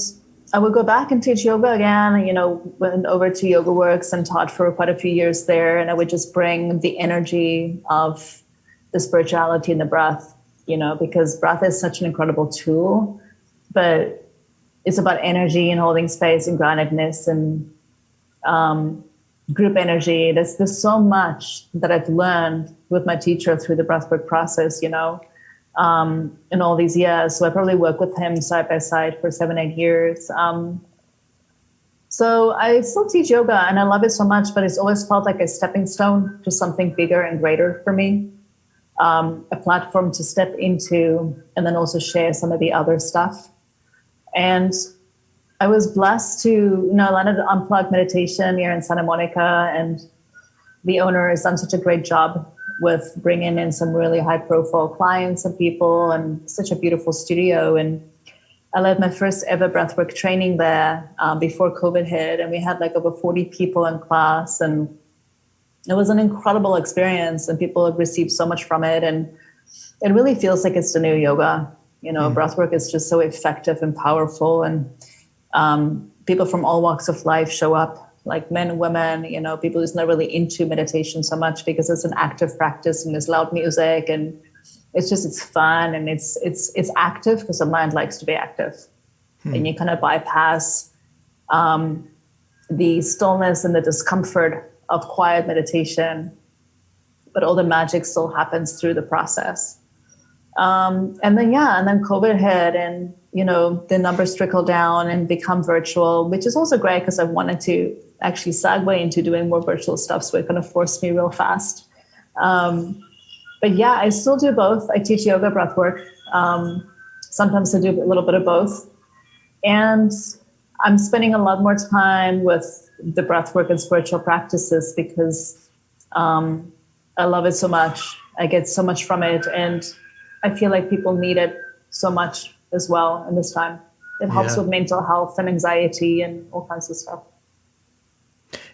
[SPEAKER 2] I would go back and teach yoga again, you know, went over to Yoga Works and taught for quite a few years there. And I would just bring the energy of the spirituality and the breath, you know, because breath is such an incredible tool, but it's about energy and holding space and groundedness and group energy. There's so much that I've learned with my teacher through the breathwork process, you know. In all these years. So I probably worked with him side by side for 7-8 years. So I still teach yoga and I love it so much, but it's always felt like a stepping stone to something bigger and greater for me. A platform to step into and then also share some of the other stuff. And I was blessed to, you know, land at Unplugged Meditation here in Santa Monica, and the owner has done such a great job with bringing in some really high profile clients and people, and such a beautiful studio. And I led my first ever breathwork training there before COVID hit. And we had like over 40 people in class, and it was an incredible experience, and people have received so much from it. And it really feels like it's the new yoga. You know, breathwork is just so effective and powerful. And people from all walks of life show up, like men, women, you know, people who's not really into meditation so much because it's an active practice and there's loud music, and it's fun, and it's active because the mind likes to be active. And you kind of bypass the stillness and the discomfort of quiet meditation, but all the magic still happens through the process. And then COVID hit, and, you know, the numbers trickle down and become virtual, which is also great because I wanted to actually segue into doing more virtual stuff. So it kind of forced me real fast. But yeah, I still do both. I teach yoga, breathwork. Sometimes I do a little bit of both. And I'm spending a lot more time with the breathwork and spiritual practices because I love it so much. I get so much from it, and I feel like people need it so much as well in this time. It helps
[SPEAKER 1] Yeah.
[SPEAKER 2] with mental health and anxiety and all kinds of stuff.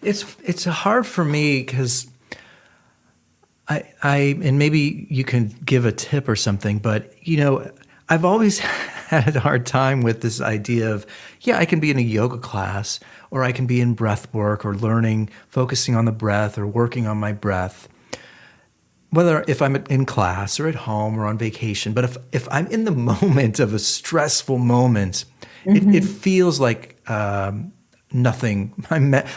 [SPEAKER 1] It's hard for me because I and maybe you can give a tip or something, but I've always had a hard time with this idea of, yeah, I can be in a yoga class or I can be in breath work or learning, focusing on the breath or working on my breath, whether if I'm in class or at home or on vacation. But if I'm in the moment of a stressful moment, it feels like nothing.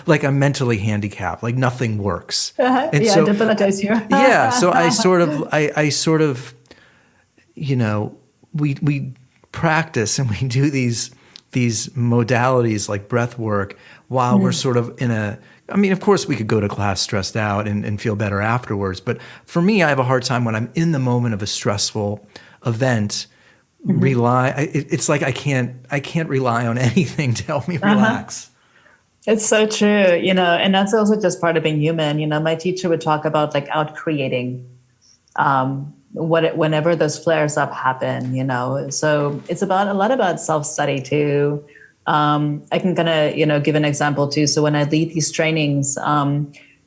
[SPEAKER 1] Like I'm mentally handicapped. Like nothing works. And
[SPEAKER 2] Yeah,
[SPEAKER 1] so,
[SPEAKER 2] debilitates you.
[SPEAKER 1] yeah. So I sort of, we practice and we do these modalities like breath work while we're sort of of course we could go to class stressed out and feel better afterwards. But for me, I have a hard time when I'm in the moment of a stressful event, it's like I can't rely on anything to help me relax.
[SPEAKER 2] It's so true, and that's also just part of being human. My teacher would talk about like out creating whenever those flares up happen, So it's a lot about self-study too. I can kind of, give an example too. So when I lead these trainings,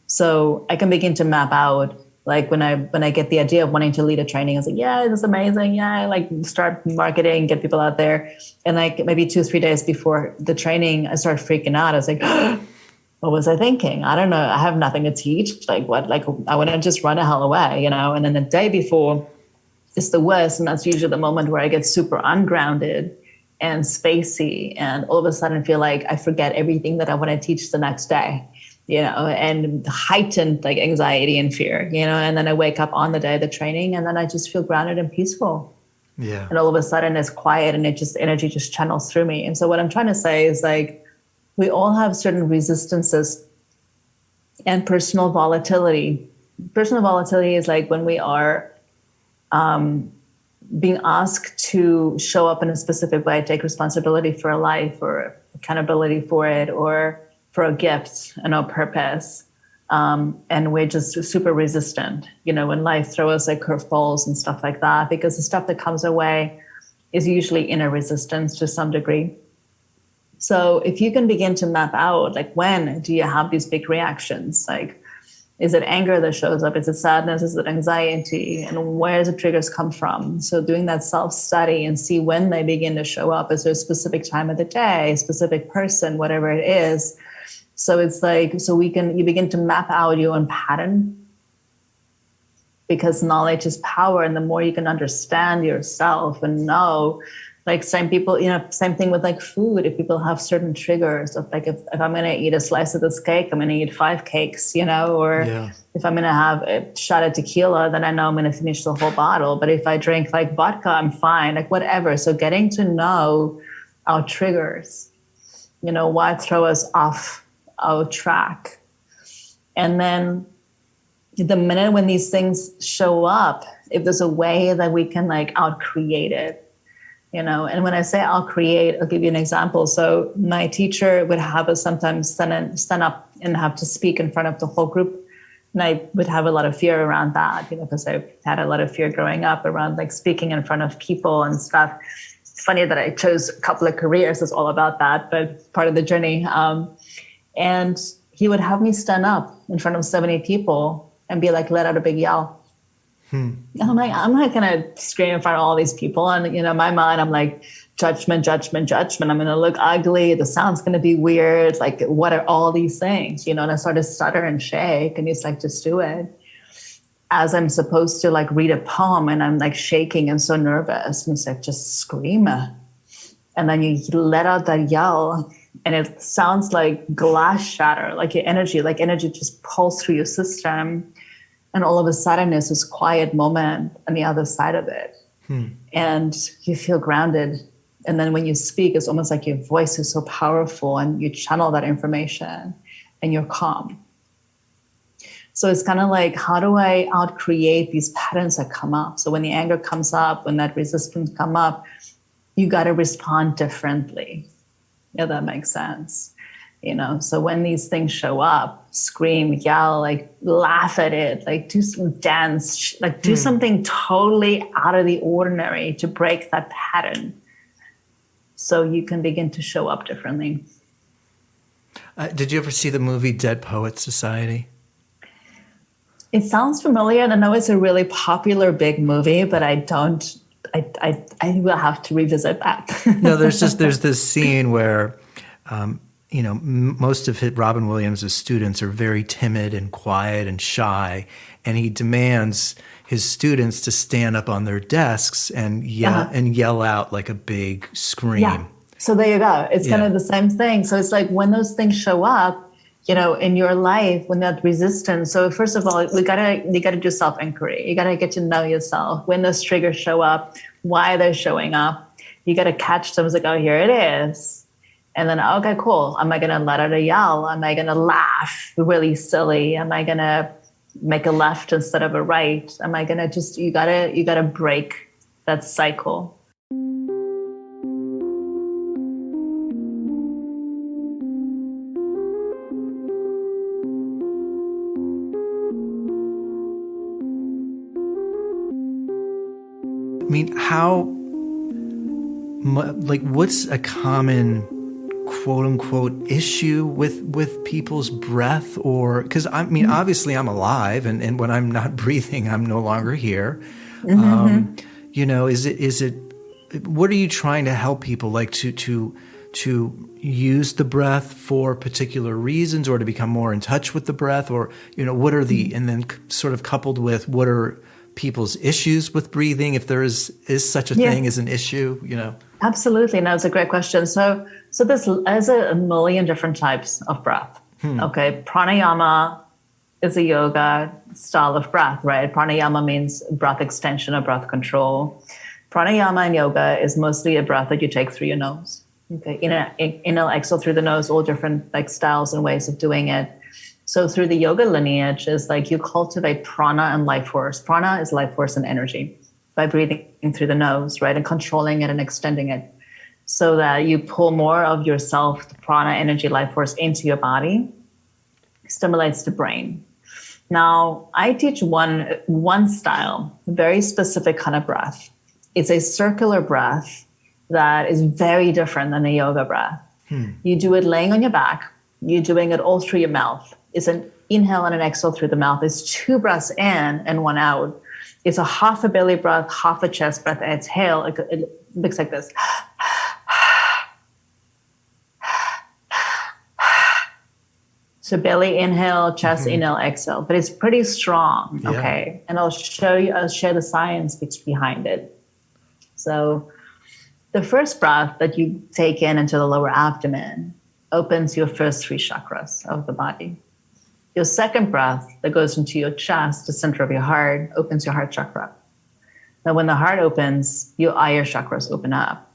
[SPEAKER 2] so I can begin to map out, like when I get the idea of wanting to lead a training, I was like, yeah, this is amazing. Yeah, like start marketing, get people out there. And like maybe 2-3 days before the training, I started freaking out. I was like, what was I thinking? I don't know. I have nothing to teach. Like what? Like I want to just run the hell away, And then the day before is the worst. And that's usually the moment where I get super ungrounded and spacey. And all of a sudden feel like I forget everything that I want to teach the next day, and heightened like anxiety and fear, and then I wake up on the day of the training and then I just feel grounded and peaceful.
[SPEAKER 1] Yeah.
[SPEAKER 2] And all of a sudden it's quiet and energy just channels through me. And so what I'm trying to say is like, we all have certain resistances and personal volatility. Personal volatility is like when we are being asked to show up in a specific way, take responsibility for a life or accountability for it, or for a gift and a purpose. And we're just super resistant, when life throws us like curveballs and stuff like that, because the stuff that comes our way is usually inner resistance to some degree. So if you can begin to map out, like, when do you have these big reactions? Like, is it anger that shows up? Is it sadness? Is it anxiety? And where do the triggers come from? So doing that self-study and see when they begin to show up. Is there a specific time of the day, a specific person, whatever it is? So it's like, you begin to map out your own pattern, because knowledge is power. And the more you can understand yourself and know, like same thing with like food. If people have certain triggers of like, if I'm going to eat a slice of this cake, I'm going to eat 5 cakes, or if I'm going to have a shot of tequila, then I know I'm going to finish the whole bottle. But if I drink like vodka, I'm fine, like whatever. So getting to know our triggers, what throw us off our track. And then the minute when these things show up, if there's a way that we can like out-create it, and when I say out-create, I'll give you an example. So my teacher would have us sometimes stand up and have to speak in front of the whole group. And I would have a lot of fear around that, because I had a lot of fear growing up around like speaking in front of people and stuff. It's funny that I chose a couple of careers. It's all about that, but part of the journey. And he would have me stand up in front of 70 people and be like, let out a big yell. I'm like, I'm not going to scream in front of all these people. And, in my mind, I'm like, judgment. I'm going to look ugly. The sound's going to be weird. Like, what are all these things? And I started to stutter and shake. And he's like, just do it. As I'm supposed to like read a poem and I'm like shaking and so nervous. And he's like, just scream. And then you let out that yell. And it sounds like glass shatter, like your energy just pulls through your system. And all of a sudden there's this quiet moment on the other side of it. And you feel grounded. And then when you speak, it's almost like your voice is so powerful and you channel that information and you're calm. So it's kind of like, how do I out-create these patterns that come up? So when the anger comes up, when that resistance come up, you got to respond differently. Yeah, that makes sense. So when these things show up, scream, yell, like laugh at it, like do some dance, like do something totally out of the ordinary to break that pattern so you can begin to show up differently.
[SPEAKER 1] Did you ever see the movie Dead Poets Society?
[SPEAKER 2] It sounds familiar, and I know it's a really popular big movie, but I don't. I will have to revisit that.
[SPEAKER 1] No, there's this scene where, most of Robin Williams' students are very timid and quiet and shy, and he demands his students to stand up on their desks and yell out like a big scream.
[SPEAKER 2] Yeah. So there you go. It's kind of the same thing. So it's like when those things show up, in your life, when that resistance. So first of all, you gotta do self-inquiry. You gotta get to know yourself. When those triggers show up, why they're showing up, you gotta catch them. It's like, oh, here it is. And then, okay, cool. Am I gonna let out a yell? Am I gonna laugh really silly? Am I gonna make a left instead of a right? Am I gonna you gotta break that cycle.
[SPEAKER 1] I mean, what's a common quote unquote issue with people's breath? Or, because obviously I'm alive, and when I'm not breathing, I'm no longer here. Is it, what are you trying to help people like to use the breath for particular reasons, or to become more in touch with the breath? Or, what are and then sort of coupled with what are people's issues with breathing, if there is such a thing as an issue,
[SPEAKER 2] Absolutely. No, it's a great question. So there's a million different types of breath. Okay. Pranayama is a yoga style of breath, right? Pranayama means breath extension or breath control. Pranayama in yoga is mostly a breath that you take through your nose. Okay. Inhale, exhale through the nose, all different like styles and ways of doing it. So through the yoga lineage is like you cultivate prana and life force. Prana is life force and energy by breathing through the nose, right? And controlling it and extending it so that you pull more of yourself, the prana, energy, life force into your body, stimulates the brain. Now, I teach one style, a very specific kind of breath. It's a circular breath that is very different than a yoga breath. You do it laying on your back. You're doing it all through your mouth. It's an inhale and an exhale through the mouth. It's 2 breaths in and 1 out. It's a half a belly breath, half a chest breath. Exhale. It looks like this. So belly inhale, chest inhale, exhale. But it's pretty strong. Okay. And I'll share the science behind it. So the first breath that you take in into the lower abdomen opens your first 3 chakras of the body. Your second breath that goes into your chest, the center of your heart, opens your heart chakra. Now, when the heart opens, your eye chakras open up.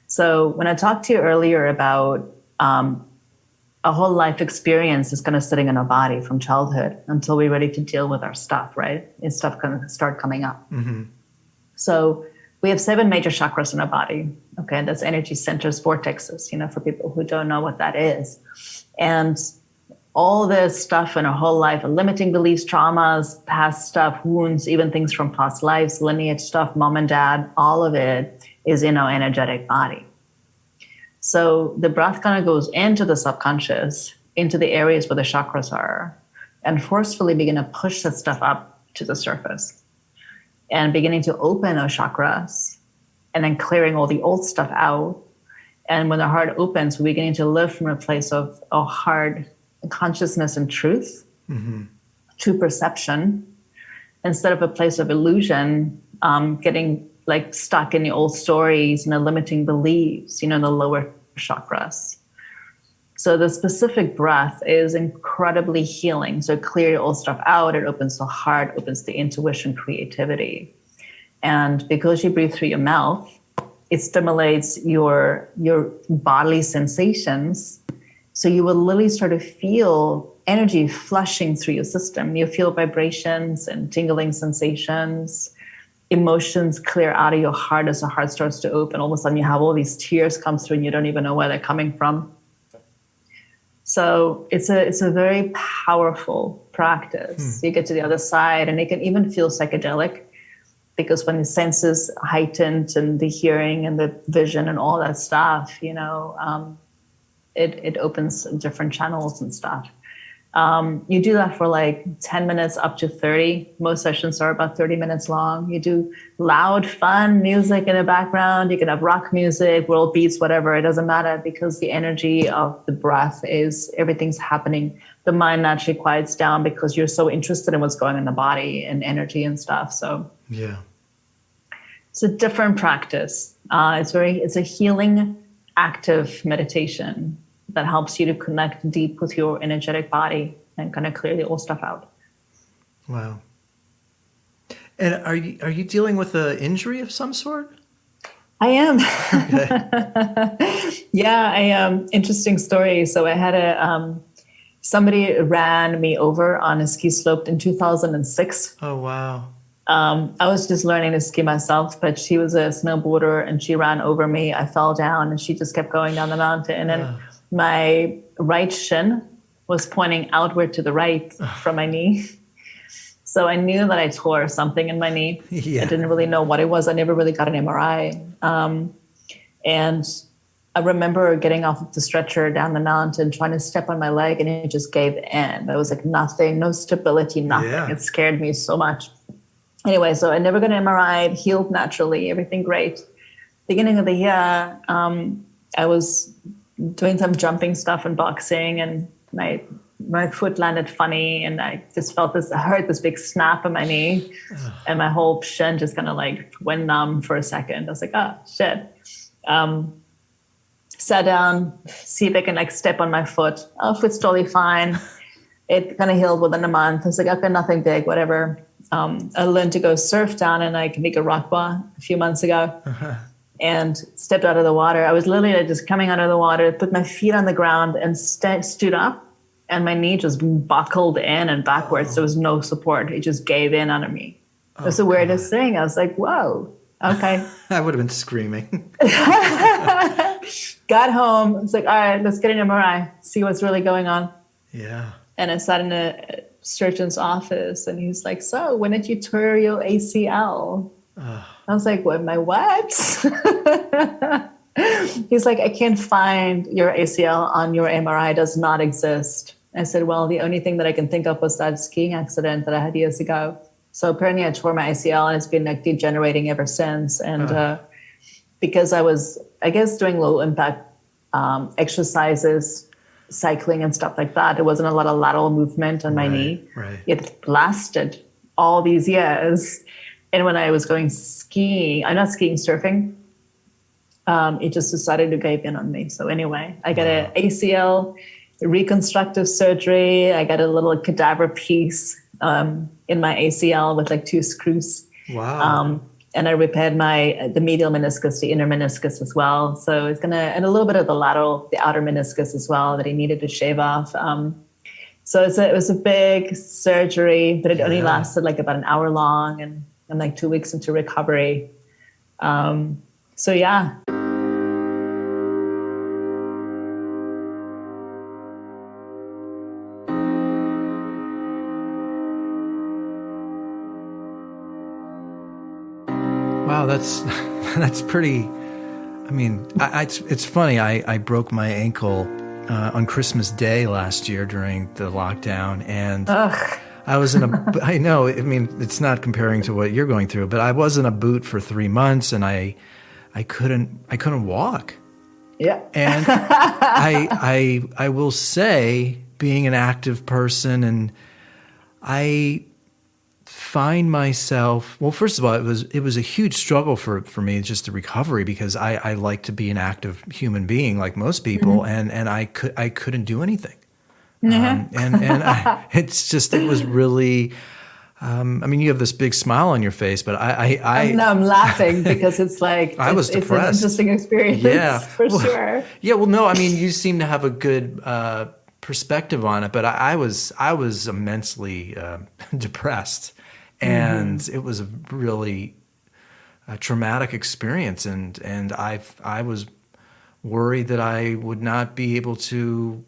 [SPEAKER 2] So when I talked to you earlier about a whole life experience is kind of sitting in our body from childhood until we're ready to deal with our stuff, right? And stuff can start coming up. So we have 7 major chakras in our body. Okay, that's energy centers, vortexes, for people who don't know what that is. And all this stuff in our whole life, limiting beliefs, traumas, past stuff, wounds, even things from past lives, lineage stuff, mom and dad, all of it is in our energetic body. So the breath kind of goes into the subconscious, into the areas where the chakras are, and forcefully begin to push that stuff up to the surface and beginning to open those chakras and then clearing all the old stuff out. And when the heart opens, we're beginning to live from a place of hard consciousness and truth to perception instead of a place of illusion, getting like stuck in the old stories and the limiting beliefs, the lower chakras. So the specific breath is incredibly healing. So it clears all stuff out. It opens the heart, opens the intuition, creativity. And because you breathe through your mouth, it stimulates your bodily sensations. So you will literally start to feel energy flushing through your system. You feel vibrations and tingling sensations. emotions clear out of your heart as the heart starts to open. All of a sudden you have all these tears come through and you don't even know where they're coming from. So it's a very powerful practice. You get to the other side and it can even feel psychedelic, because when the senses heightened and the hearing and the vision and all that stuff, it opens different channels and stuff. You do that for like 10 minutes up to 30. Most sessions are about 30 minutes long. You do loud, fun music in the background. You can have rock music, world beats, whatever. It doesn't matter, because the energy of the breath is everything's happening. The mind naturally quiets down because you're so interested in what's going on in the body and energy and stuff. So
[SPEAKER 1] yeah,
[SPEAKER 2] it's a different practice. It's a healing, active meditation that helps you to connect deep with your energetic body and kind of clear the old stuff out.
[SPEAKER 1] Wow. And are you dealing with an injury of some sort?
[SPEAKER 2] I am.
[SPEAKER 1] Okay.
[SPEAKER 2] Yeah, interesting story. So I had somebody ran me over on a ski slope in 2006.
[SPEAKER 1] Oh, wow.
[SPEAKER 2] I was just learning to ski myself, but she was a snowboarder and she ran over me. I fell down and she just kept going down the mountain. And my right shin was pointing outward to the right from my knee. So I knew that I tore something in my knee.
[SPEAKER 1] Yeah.
[SPEAKER 2] I didn't really know what it was. I never really got an MRI. And I remember getting off of the stretcher down the mountain, trying to step on my leg, and it just gave in. There was like nothing, no stability, nothing. Yeah. It scared me so much. Anyway, so I never got an MRI. It healed naturally, everything great. Beginning of the year, I was doing some jumping stuff and boxing, and my foot landed funny, and I just I heard this big snap in my knee, and my whole shin just kind of like went numb for a second. I was like, oh, shit. Sat down, see if I can like step on my foot. Oh, foot's totally fine. It kind of healed within a month. I was like, okay, nothing big, whatever. I learned to go surf down in like Nicaragua a few months ago. And stepped out of the water. I was literally just coming out of the water, put my feet on the ground and stood up, and my knee just buckled in and backwards. There was no support. It just gave in under me. It was the weirdest thing. I was like, whoa, okay.
[SPEAKER 1] I would have been screaming.
[SPEAKER 2] Got home. I was like, all right, let's get an MRI, see what's really going on.
[SPEAKER 1] Yeah. And
[SPEAKER 2] I sat in a surgeon's office, and he's like, so when did you tear your ACL? I was like, what, my what? He's like, I can't find your ACL on your MRI. It does not exist. I said, well, the only thing that I can think of was that skiing accident that I had years ago. So apparently I tore my ACL, and it's been like degenerating ever since. And because I was, I guess, doing low impact exercises, cycling and stuff like that, there wasn't a lot of lateral movement on my knee.
[SPEAKER 1] Right.
[SPEAKER 2] It lasted all these years. And when I was going skiing, I'm not skiing, surfing, it just decided to give in on me. So anyway, I got an ACL, reconstructive surgery. I got a little cadaver piece in my ACL with like 2 screws.
[SPEAKER 1] Wow.
[SPEAKER 2] And I repaired the medial meniscus, the inner meniscus as well. So it's and a little bit of the outer meniscus as well that he needed to shave off. So it was a big surgery, but it only lasted like about an hour long, and I'm like 2 weeks into recovery. So yeah.
[SPEAKER 1] Wow, that's pretty. I mean, it's funny. I broke my ankle on Christmas Day last year during the lockdown, and I was in a. I know. I mean, it's not comparing to what you're going through, but I was in a boot for 3 months, and I couldn't walk.
[SPEAKER 2] Yeah.
[SPEAKER 1] And I will say, being an active person, and I find myself, well, first of all, it was a huge struggle for me, just the recovery, because I like to be an active human being like most people, and I couldn't do anything. It was really, I mean, you have this big smile on your face, but I'm
[SPEAKER 2] laughing because it's like,
[SPEAKER 1] I was depressed.
[SPEAKER 2] It's an interesting experience, for sure.
[SPEAKER 1] Yeah. Well, no, I mean, you seem to have a good perspective on it, but I was immensely depressed. And it was a really a traumatic experience, and I was worried that I would not be able to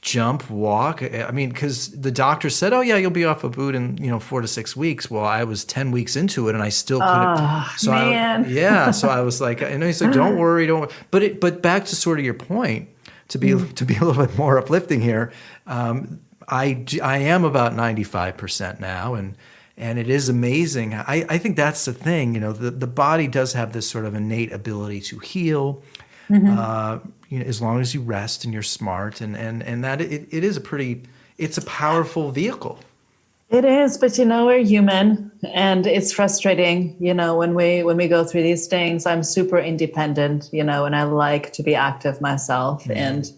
[SPEAKER 1] jump, walk. I mean, because the doctor said, "Oh yeah, you'll be off a boot in 4 to 6 weeks." Well, I was 10 weeks into it, and I still couldn't.
[SPEAKER 2] Oh,
[SPEAKER 1] So
[SPEAKER 2] man.
[SPEAKER 1] so I was like, and he's like, "Don't worry, don't." But back to sort of your point, to be a little bit more uplifting here. I am about 95% now, and it is amazing. I think that's the thing. The body does have this sort of innate ability to heal. As long as you rest and you're smart, and that it is it's a powerful vehicle.
[SPEAKER 2] It is, but we're human, and it's frustrating, when we go through these things. I'm super independent, and I like to be active myself. And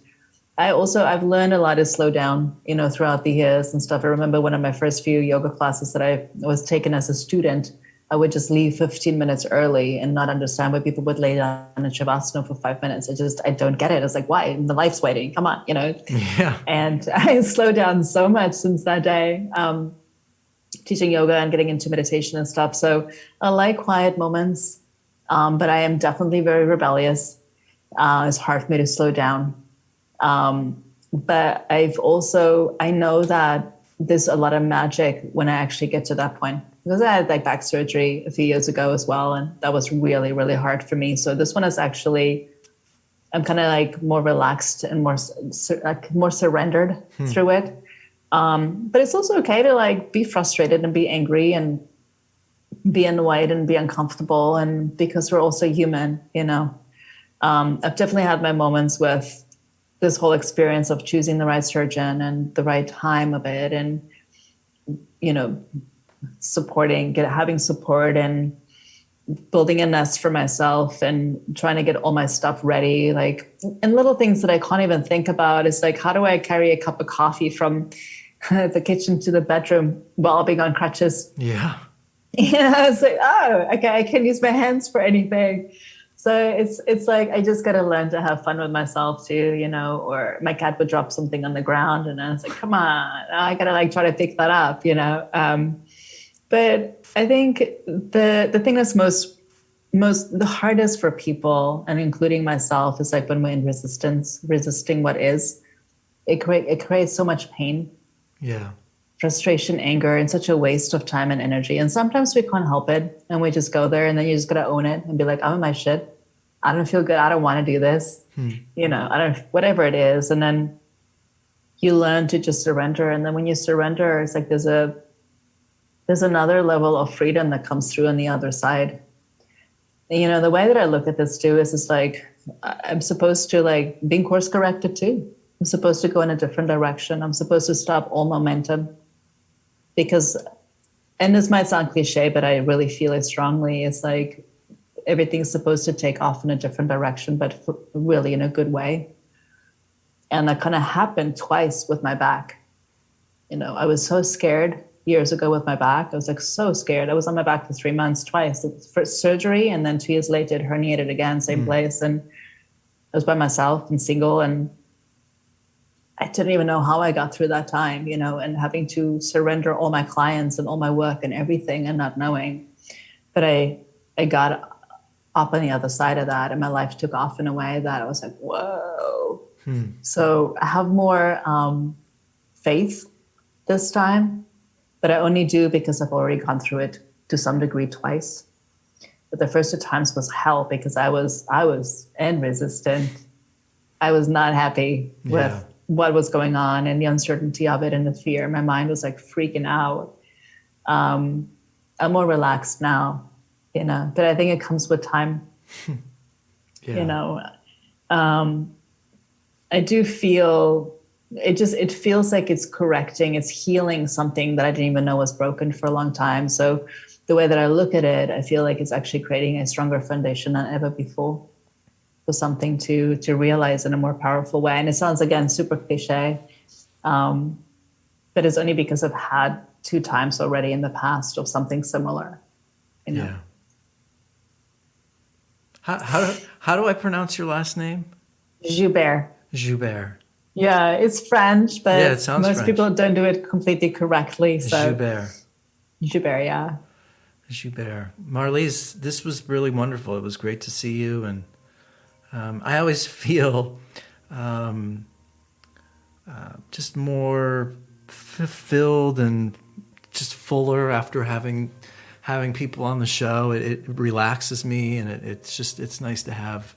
[SPEAKER 2] I've learned a lot to slow down, throughout the years and stuff. I remember one of my first few yoga classes that I was taking as a student, I would just leave 15 minutes early and not understand why people would lay down in Shavasana for 5 minutes. I don't get it. It's like, why? The life's waiting. Come on,
[SPEAKER 1] Yeah.
[SPEAKER 2] And I slowed down so much since that day, teaching yoga and getting into meditation and stuff. So I like quiet moments, but I am definitely very rebellious. It's hard for me to slow down. But I know that there's a lot of magic when I actually get to that point, because I had back surgery a few years ago as well. And that was really, really hard for me. So this one is actually, I'm kind of more relaxed and more surrendered through it. But it's also okay to be frustrated and be angry and be annoyed and be uncomfortable. And because we're also human, I've definitely had my moments with this whole experience of choosing the right surgeon and the right time of it, and having support and building a nest for myself and trying to get all my stuff ready, and little things that I can't even think about is how do I carry a cup of coffee from the kitchen to the bedroom while being on crutches?
[SPEAKER 1] Yeah.
[SPEAKER 2] It's oh, okay, I can use my hands for anything. So it's I just got to learn to have fun with myself too, or my cat would drop something on the ground and I was like, come on, I got to try to pick that up, But I think the thing that's the hardest for people, and including myself, is when we're in resisting what is. It creates so much pain.
[SPEAKER 1] Yeah.
[SPEAKER 2] Frustration, anger, and such a waste of time and energy. And sometimes we can't help it, and we just go there, and then you just gotta own it and be like, I'm in my shit. I don't feel good. I don't want to do this. Whatever it is. And then you learn to just surrender. And then when you surrender, it's there's another level of freedom that comes through on the other side. And, the way that I look at this too is I'm supposed to being course corrected too. I'm supposed to go in a different direction. I'm supposed to stop all momentum. Because, and this might sound cliche, but I really feel it strongly. It's everything's supposed to take off in a different direction, but really in a good way. And that kind of happened twice with my back. I was so scared years ago with my back. I was so scared. I was on my back for 3 months twice. First surgery, and then 2 years later, it herniated again, same place. And I was by myself and single, and I didn't even know how I got through that time, and having to surrender all my clients and all my work and everything and not knowing. But I got up on the other side of that, and my life took off in a way that I was like, whoa. So I have more faith this time, but I only do because I've already gone through it to some degree twice. But the first 2 times was hell, because I was resistant. I was not happy with what was going on and the uncertainty of it and the fear. My mind was freaking out. I'm more relaxed now, but I think it comes with time. I do feel it feels like it's correcting, it's healing something that I didn't even know was broken for a long time. So the way that I look at it, I feel like it's actually creating a stronger foundation than ever before. For something to realize in a more powerful way. And it sounds, again, super cliche, but it's only because I've had 2 times already in the past of something similar.
[SPEAKER 1] Yeah. How do I pronounce your last name?
[SPEAKER 2] Joubert.
[SPEAKER 1] Joubert.
[SPEAKER 2] Yeah, it's French, but
[SPEAKER 1] it sounds
[SPEAKER 2] most
[SPEAKER 1] French.
[SPEAKER 2] people don't do it completely correctly. So
[SPEAKER 1] Joubert.
[SPEAKER 2] Joubert, yeah.
[SPEAKER 1] Joubert. Marlize, this was really wonderful. It was great to see you. And I always feel just more fulfilled and just fuller after having people on the show. It relaxes me, and it's nice to have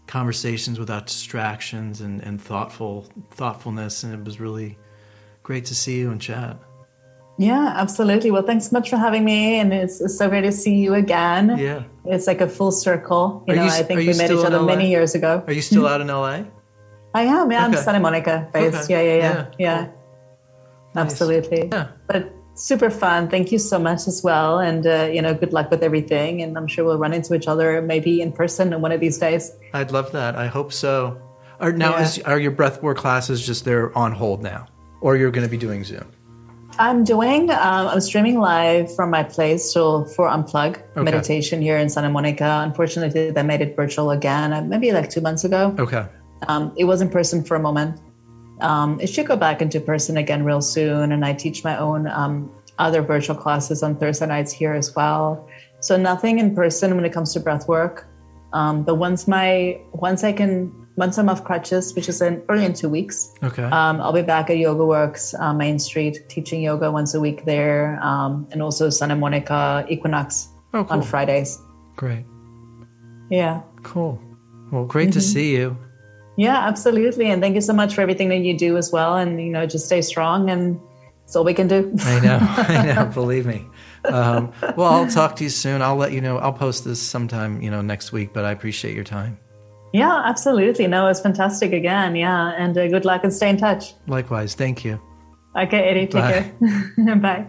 [SPEAKER 1] conversations without distractions and thoughtfulness. And it was really great to see you and chat.
[SPEAKER 2] Yeah, absolutely. Well, thanks so much for having me, and it's so great to see you again.
[SPEAKER 1] Yeah,
[SPEAKER 2] it's like a full circle. I think we met each other
[SPEAKER 1] LA?
[SPEAKER 2] many years ago.
[SPEAKER 1] Are you still out in LA?
[SPEAKER 2] I am. Yeah,
[SPEAKER 1] okay.
[SPEAKER 2] I'm Santa Monica based.
[SPEAKER 1] Okay.
[SPEAKER 2] Yeah.
[SPEAKER 1] Cool.
[SPEAKER 2] Absolutely.
[SPEAKER 1] Yeah.
[SPEAKER 2] But super fun. Thank you so much as well, and good luck with everything. And I'm sure we'll run into each other maybe in person one of these days.
[SPEAKER 1] I'd love that. I hope so. Are your breathwork classes just they're on hold now, or you're going to be doing Zoom?
[SPEAKER 2] I'm streaming live from my place for Unplug meditation here in Santa Monica. Unfortunately, they made it virtual again, maybe like 2 months ago.
[SPEAKER 1] Okay.
[SPEAKER 2] It was in person for a moment. It should go back into person again real soon. And I teach my own other virtual classes on Thursday nights here as well. So nothing in person when it comes to breath work. But once I'm off crutches, which is early in 2 weeks, I'll be back at Yoga Works Main Street, teaching yoga once a week there, and also Santa Monica Equinox on Fridays.
[SPEAKER 1] Great.
[SPEAKER 2] Yeah.
[SPEAKER 1] Cool. Well, great to see you.
[SPEAKER 2] Yeah, absolutely. And thank you so much for everything that you do as well. And, just stay strong, and it's all we can do.
[SPEAKER 1] I know. Believe me. Well, I'll talk to you soon. I'll let you know. I'll post this sometime, next week, but I appreciate your time.
[SPEAKER 2] Yeah, absolutely. No, it's fantastic again. Yeah. And good luck and stay in touch.
[SPEAKER 1] Likewise. Thank you.
[SPEAKER 2] Okay, Eddie. Take care. Bye.